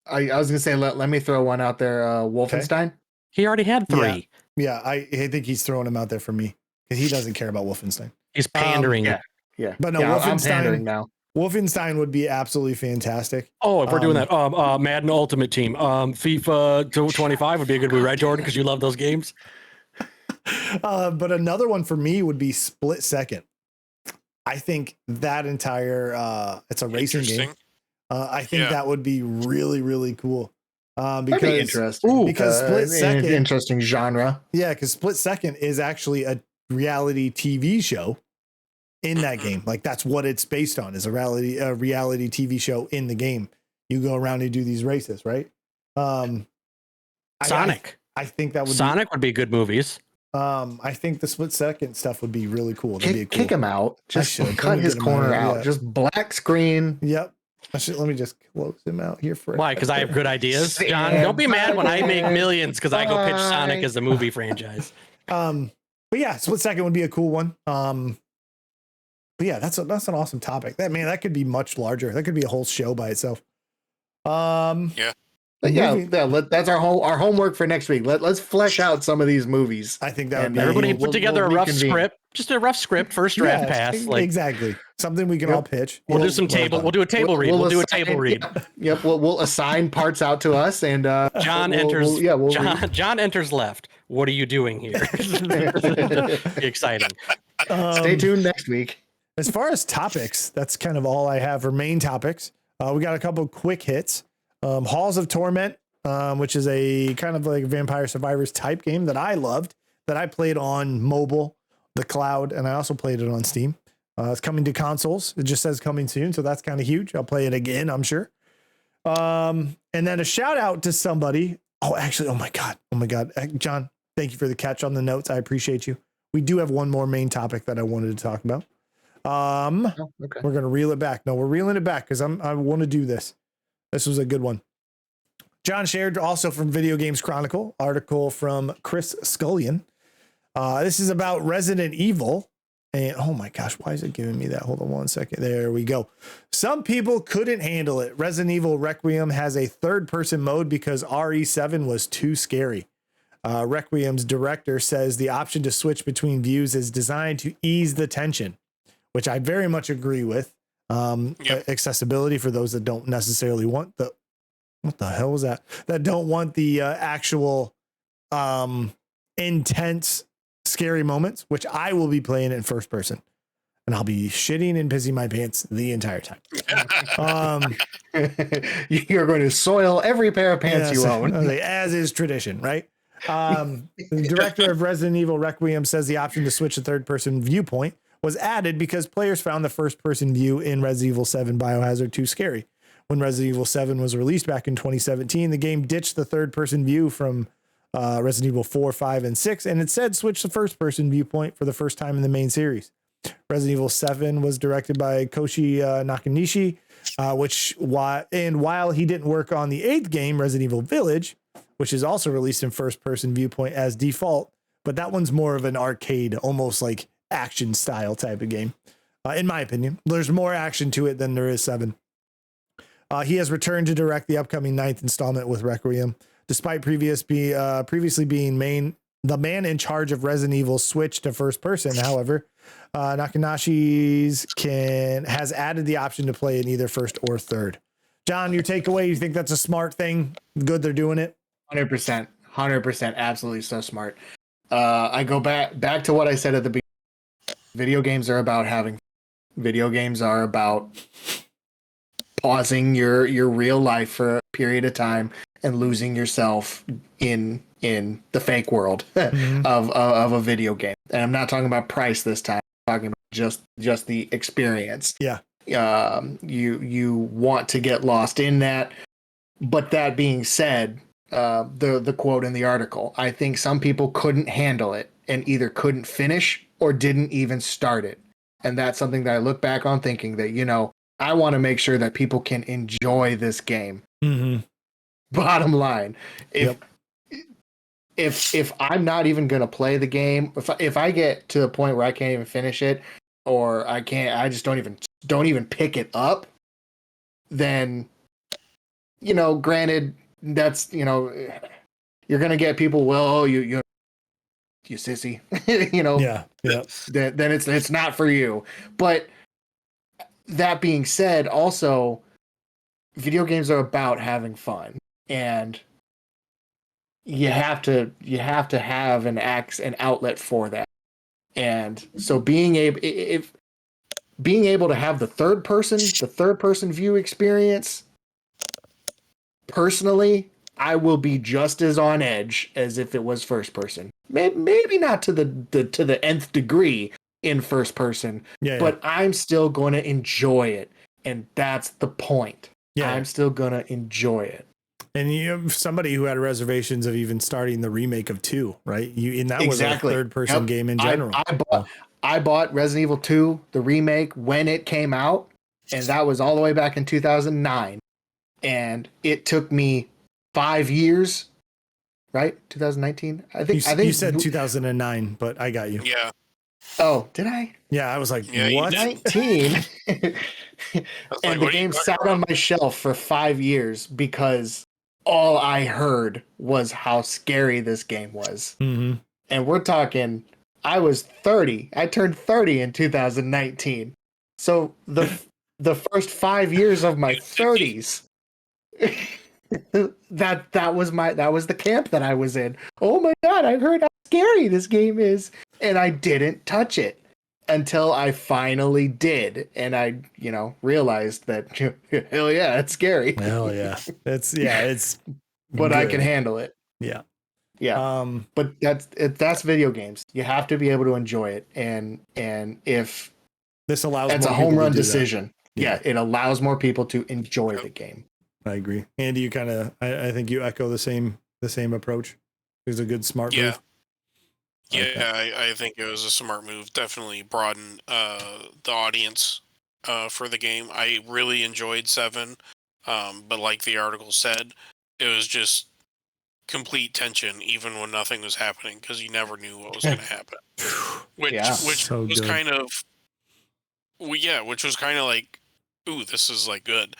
I was gonna say let me throw one out there. Wolfenstein. He already had 3. Yeah, I think he's throwing him out there for me because he doesn't care about Wolfenstein. He's pandering. yeah. Yeah, But no, yeah, I'm Wolfenstein- pandering now. Wolfenstein would be absolutely fantastic. Oh, if we're doing Um, that, Madden Ultimate Team, FIFA 25 would be a good movie, right, Jordan? Because you love those games. But another one for me would be Split Second. I think that entire it's a racing game. Interesting. I think Yeah. that would be really, really cool. That'd be Because interesting. because Split Second- interesting genre. because Split Second is actually a reality TV show in that game. Like that's what it's based on, is a reality TV show in the game. You go around and do these races, right? Sonic. I think that would Sonic would be good movies. I think the Split Second stuff would be really cool. That'd be cool. Kick him out. Just should. Let cut me his get him out of corner here, out. yeah. Just black screen. Yep. Let me just close him out here for Why? Because I have good ideas. John, Stand don't be mad when I make millions because I go pitch by. Sonic as a movie franchise. But yeah, Split Second would be a cool one. But yeah, that's an awesome topic. That could be much larger. That could be a whole show by itself. But yeah, Movie- that's our homework for next week. Let's flesh out some of these movies. I think that would And be Everybody we'll- put together we'll a rough reconvene. script, just a rough script, first draft Yeah, pass. Like exactly something we can Yep. all pitch. we'll do Well, some well table. done. We'll do a table read. We'll do a assign- table read. Yep, we'll assign parts out to us, and John we'll- enters. we'll read. John enters left. What are you doing here? Exciting. Stay tuned next week. As far as topics, that's kind of all I have for main topics. We got a couple quick hits. Halls of Torment, which is a kind of like Vampire Survivors type game that I loved. that I played on mobile, the cloud, and I also played it on Steam. It's coming to consoles. It just says coming soon, so that's kind of huge. I'll play it again, I'm sure. And then a shout out to somebody. Oh, actually, oh my God, John, thank you for the catch on the notes. I appreciate you. We do have one more main topic that I wanted to talk about. Okay. We're gonna reel it back. No, we're reeling it back because I want to do this. This was a good one. John shared also from Video Games Chronicle article from Chris Scullion. This is about Resident Evil. And oh my gosh, why is it giving me that? Hold on one second. There we go. Some people couldn't handle it. Resident Evil Requiem has a third person mode because RE7 was too scary. Requiem's director says the option to switch between views is designed to ease the tension, which I very much agree with. Accessibility for those that don't necessarily want what the hell was that? That don't want the actual intense scary moments, which I will be playing in first person, and I'll be shitting and pissing my pants the entire time. You're going to soil every pair of pants you own, as is tradition, right? The director of Resident Evil Requiem says the option to switch to third person viewpoint was added because players found the first person view in Resident Evil 7 Biohazard too scary. When Resident Evil 7 was released back in 2017, the game ditched the third person view from Resident Evil 4, 5, and 6, and instead switched to first person viewpoint for the first time in the main series. Resident Evil 7 was directed by Koshi Nakanishi, while he didn't work on the 8th game, Resident Evil Village, which is also released in first person viewpoint as default, but that one's more of an arcade, almost like action style type of game. In my opinion, there's more action to it than there is 7. He has returned to direct the upcoming 9th installment with Requiem. Despite previously being the man in charge of Resident Evil switch to first person, however, Nakanashi's has added the option to play in either first or third. John, your takeaway, you think that's a smart thing? Good they're doing it? 100%. Absolutely so smart. I go back to what I said at the beginning. Video games are about video games are about pausing your real life for a period of time and losing yourself in the fake world of a video game. And I'm not talking about price this time. I'm talking about just the experience. Yeah. You want to get lost in that. But that being said, the quote in the article, I think some people couldn't handle it and either couldn't finish or didn't even start it. And that's something that I look back on thinking that, I want to make sure that people can enjoy this game. Mm-hmm. Bottom line, if I'm not even going to play the game, if I get to the point where I can't even finish it, or I just don't even pick it up, then, granted, that's, you're going to get people, well, you sissy, Yeah. then it's not for you. But that being said, also, video games are about having fun, and you have to have an outlet for that. And so being able to have the third person view experience, personally, I will be just as on edge as if it was first person. Maybe not to the nth degree in first person, but I'm still going to enjoy it, and that's the point. I'm still going to enjoy it. And you have somebody who had reservations of even starting the remake of 2, right? Was a third person game in general. I bought Resident Evil 2, the remake, when it came out, and that was all the way back in 2009. And it took me 5 years, right? 2019. I think you said 2009, but I got you. Yeah. Oh, did I? Yeah, I was like, Yeah, what? 19. And the game sat about? on my shelf for 5 years because all I heard was how scary this game was. Mm-hmm. And we're talking, I was 30. I turned 30 in 2019. So the first 5 years of my 30s, that was the camp that I was in. Oh my God, I've heard how scary this game is. And I didn't touch it until I finally did. And I, realized that, hell yeah, it's scary. Hell yeah. It's but good. I can handle it. Yeah. Yeah. But that's video games. You have to be able to enjoy it, and if This allows that's more a home people to run do that. decision, Yeah. it allows more people to enjoy the game. I agree. Andy, you kind of, I think you echo the same approach. It was a good smart move. I think it was a smart move. Definitely broaden the audience for the game. I really enjoyed 7, but like the article said, it was just complete tension even when nothing was happening because you never knew what was going to happen. Which So was good. kind of, which was kind of like, ooh, this is like good.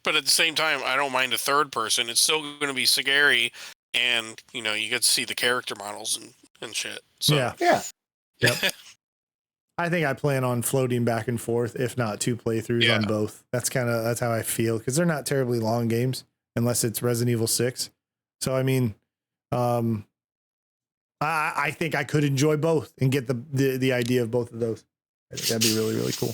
But at the same time, I don't mind a third person. It's still going to be scary, and you get to see the character models and shit. So Yeah. Yep. I think I plan on floating back and forth, if not 2 playthroughs on both. That's how I feel, because they're not terribly long games unless it's Resident Evil 6. So I mean, I think I could enjoy both and get the idea of both of those. I think that'd be really, really cool.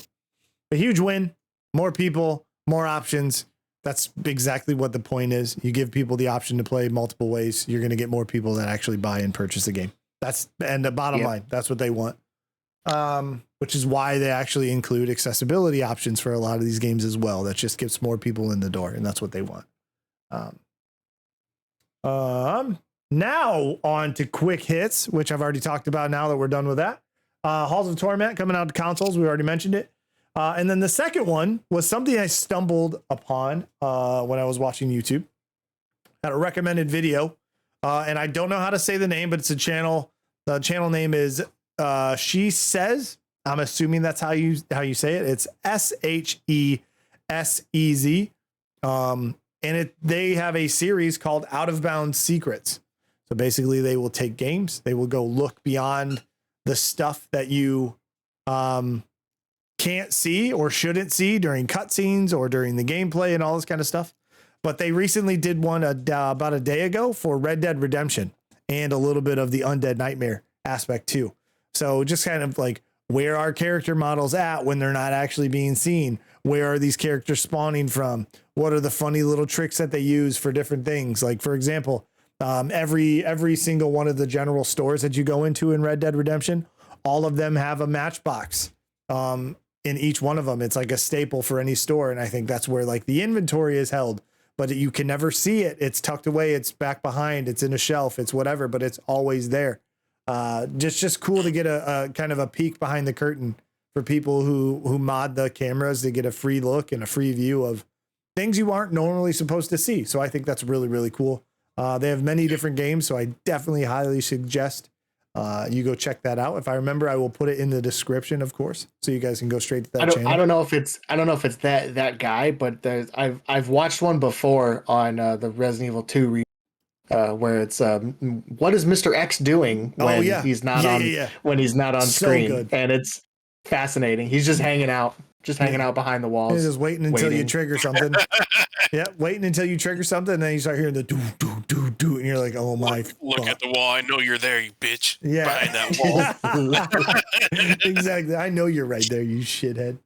A huge win, more people, more options. That's exactly what the point is. You give people the option to play multiple ways. You're going to get more people that actually buy and purchase the game. And the bottom line, that's what they want. Which is why they actually include accessibility options for a lot of these games as well. That just gets more people in the door, and that's what they want. Now on to quick hits, which I've already talked about now that we're done with that. Halls of Torment coming out to consoles. We already mentioned it. And then the second one was something I stumbled upon when I was watching YouTube. Had a recommended video, and I don't know how to say the name, but it's a channel. The channel name is She Says. I'm assuming that's how you say it. It's SHESEZ. And they have a series called Out of Bounds Secrets. So basically, they will take games. They will go look beyond the stuff that you can't see or shouldn't see during cutscenes or during the gameplay and all this kind of stuff. But they recently did one about a day ago for Red Dead Redemption and a little bit of the Undead Nightmare aspect too. So just kind of like, where are character models at when they're not actually being seen? Where are these characters spawning from? What are the funny little tricks that they use for different things? Like, for example, every single one of the general stores that you go into in Red Dead Redemption, all of them have a matchbox. In each one of them, it's like a staple for any store. And I think that's where like the inventory is held, but you can never see it. It's tucked away. It's back behind. It's in a shelf. It's whatever, but it's always there. Just cool to get a kind of a peek behind the curtain for people who mod the cameras to get a free look and a free view of things you aren't normally supposed to see. So I think that's really, really cool. They have many different games, so I definitely highly suggest you go check that out. If I remember, I will put it in the description, of course, so you guys can go straight to that channel. I don't know if it's that guy, but I've watched one before on the Resident Evil 2 where it's what is Mr. X doing when he's not when he's not on screen, good. And it's fascinating. He's just hanging out behind the walls. He's just waiting until you trigger something. Waiting until you trigger something, and then you start hearing the do do do do, and you're like, oh my! Look at the wall. I know you're there, you bitch. Yeah, behind that wall. Exactly. I know you're right there, you shithead.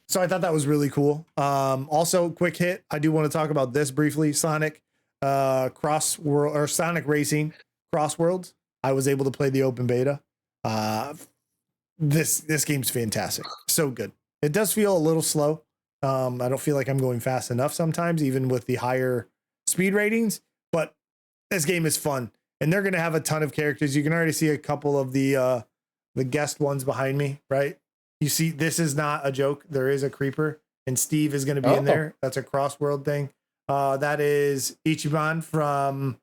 So I thought that was really cool. Also, quick hit. I do want to talk about this briefly. Sonic Crossworld or Sonic Racing Crossworlds. I was able to play the open beta. This game's fantastic. So good. It does feel a little slow. I don't feel like I'm going fast enough sometimes, even with the higher speed ratings, but this game is fun, and they're going to have a ton of characters. You can already see a couple of the guest ones behind me, right? You see, this is not a joke. There is a creeper, and Steve is going to be in there. That's a Crossworld thing. That is Ichiban from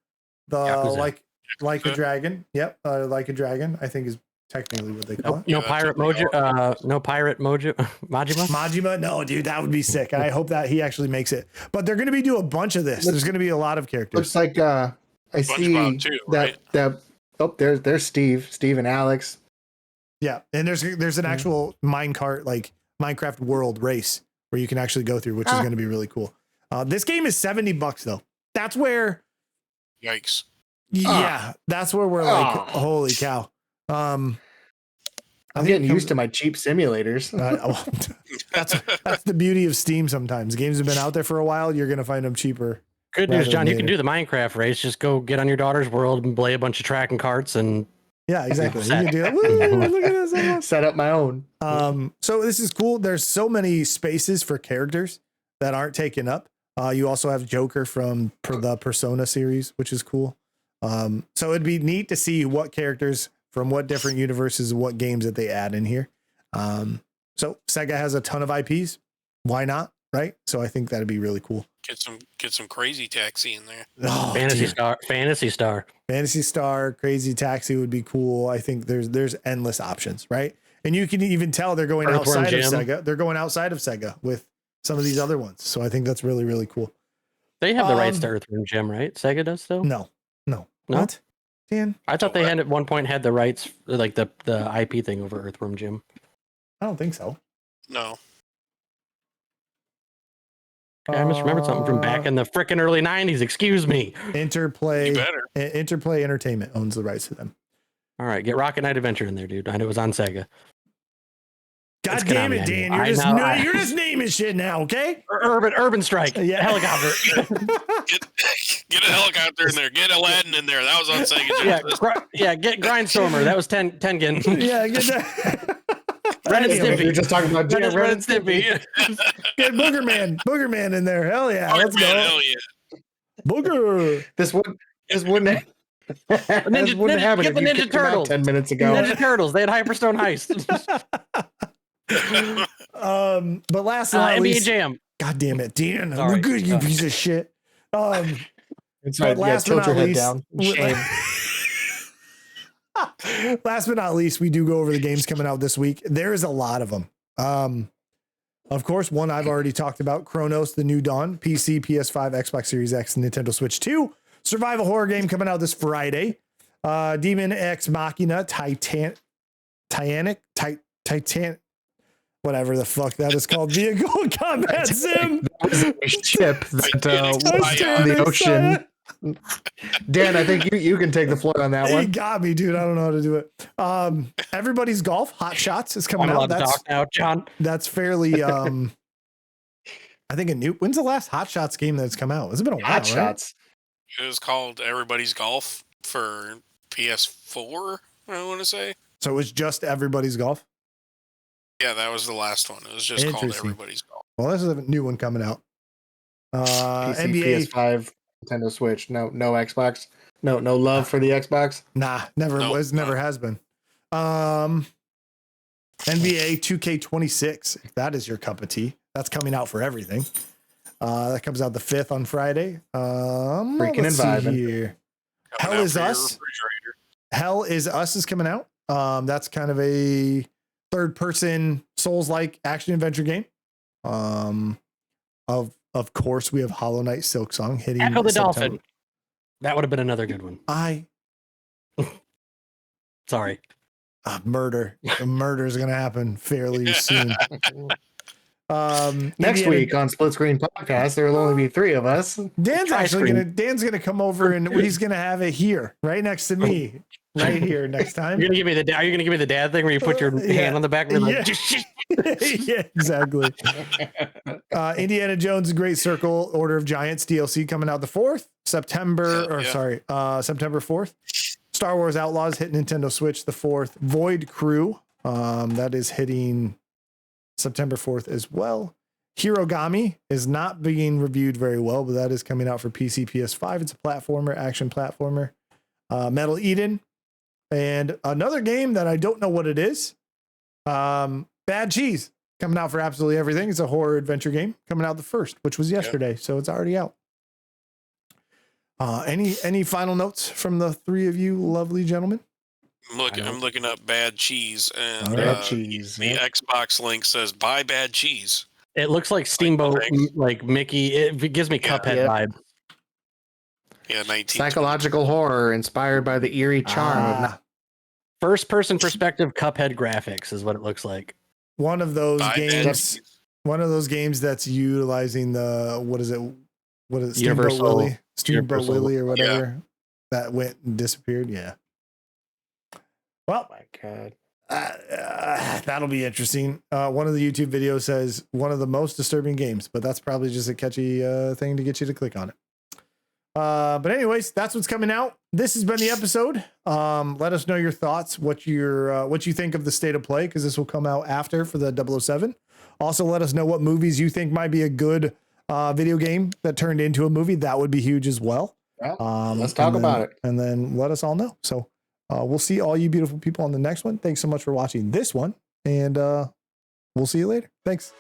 the like a Dragon. Yep. Like a Dragon, I think is technically what they call it. No pirate Mojo. No pirate Mojo. Majima. No, dude, that would be sick. I hope that he actually makes it. But they're going to be doing a bunch of this. There's going to be a lot of characters. Looks like I see too, right? that. Oh, there's Steve and Alex. Yeah, and there's an actual minecart, like Minecraft world race where you can actually go through, which is going to be really cool. This game is $70 though. That's where. Yikes. Yeah, that's where we're like, holy cow. I'm getting used to my cheap simulators. That's the beauty of Steam. Sometimes games have been out there for a while. You're going to find them cheaper Good news, rather John. You than can do the Minecraft race. Just go get on your daughter's world and play a bunch of tracking carts and Yeah, exactly. You Set. can do it. Woo, look at this. Set up my own. So this is cool. There's so many spaces for characters that aren't taken up. You also have Joker from the Persona series, which is cool. So it'd be neat to see what characters from what different universes, what games that they add in here. So Sega has a ton of IPs. Why not? Right. So I think that'd be really cool. Get some Crazy Taxi in there. Oh, Fantasy dude. Star. Crazy Taxi would be cool. I think there's endless options, right? And you can even tell they're going Earthworm outside of Jim. Sega. They're going outside of Sega with some of these other ones. So I think that's really, really cool. They have the rights to Earthworm Jim, right? Sega does still? No. What? Dan? I thought they had at one point had the rights, like the IP thing over Earthworm Jim. I don't think so. No. Okay, I misremembered something from back in the frickin' early 90s. Excuse me. Interplay. You better. Interplay Entertainment owns the rights to them. All right, get Rocket Knight Adventure in there, dude. I know it was on Sega. God It's damn Konami, it, Dan! I You're know. you're just naming shit now, okay? Urban Strike. Yeah. Helicopter. Get a helicopter in there. Get Aladdin in there. That was on Sega Genesis. Get Grindstormer. That was Tengen. Yeah, get that. Ren and Damn it. Stimpy. You're just talking about Ren and Stimpy. Get Boogerman in there. Hell yeah, let's go. Hell yeah. Booger. This wouldn't this wouldn't happen Get the if you Ninja kicked them out Turtles. 10 minutes ago. Ninja Turtles. They had Hyperstone Heist. But last but not NBA least, Jam. God damn it, Dan. Sorry. We're good, you piece of shit. It's But right. Yeah, last but tilt your not head least, down. Shame. last but not least, we do go over the games coming out this week. There is a lot of them. Of course, one I've already talked about, Chronos: The New Dawn, PC, PS5, Xbox Series X, Nintendo Switch 2. Survival horror game coming out this Friday. Demon X Machina, Titan, whatever the fuck that is called, vehicle combat sim. That was a ship that on the ocean. Dan, I think you can take the floor on that He one. got me, dude. I don't know how to do it. Everybody's Golf, Hot Shots is coming I'm out. allowed to talk now, John. That's fairly I think a new. When's the last Hot Shots game that's come out? It's been a while. Hot right? shots. It was called Everybody's Golf for PS4, I want to say. So it was just Everybody's Golf. Yeah, that was the last one. It was just called Interesting. Everybody's Golf. Well, this is a new one coming out. PC, NBA. PS5, Nintendo Switch. No Xbox. No love for the Xbox. Nah, never Nope, was, never has been. NBA 2K26. If that is your cup of tea, that's coming out for everything. That comes out the 5th on Friday. Freaking let's see and vibing. here. Coming Hell out is for your Us. refrigerator. Hell is Us is coming out. That's kind of a third-person Souls-like action adventure game. Of course, we have Hollow Knight Silksong hitting. Echo the September. Dolphin. That would have been another good one. Sorry. Murder. The murder is going to happen fairly soon. Next Indiana- week on Split Screen Podcast, there will only be 3 of us. Dan's Try actually screen. gonna come over and he's gonna have it here, right next to me, right here next time. Are you gonna give me the dad thing where you put your Yeah. hand on the back and be like, Yeah, exactly. Indiana Jones: Great Circle, Order of Giants DLC coming out the 4th, September 4th. Star Wars Outlaws hit Nintendo Switch the 4th. Void Crew, that is hitting September 4th as well. Hirogami is not being reviewed very well, but that is coming out for PC, PS5. It's a platformer, action platformer. Metal Eden, and another game that I don't know what it is. Bad Cheese coming out for absolutely everything. It's a horror adventure game coming out the 1st, which was yesterday, so it's already out. Any final notes from the 3 of you lovely gentlemen? I'm looking up Bad Cheese, and Bad Cheese, the Xbox link says "Buy Bad Cheese." it looks like Steamboat, thanks. like Mickey. It gives me Yeah. Cuphead Yeah. vibe. Yeah, 19. Psychological horror inspired by the eerie charm of First person perspective Cuphead graphics is what it looks like. One of those Buy Bad games. Cheese. One of those games that's utilizing the what is it? Steamboat Universal- Willie, Steamboat Universal- Willie, or whatever that went and disappeared. Yeah. Well, my God. that'll be interesting. One of the YouTube videos says one of the most disturbing games, but that's probably just a catchy thing to get you to click on it. But anyways, that's what's coming out. This has been the episode. Let us know your thoughts, what you think of the state of play, because this will come out after for the 007. Also, let us know what movies you think might be a good video game that turned into a movie. That would be huge as well. Let's talk about it. And then let us all know. So we'll see all you beautiful people on the next one. Thanks so much for watching this one, and we'll see you later. Thanks.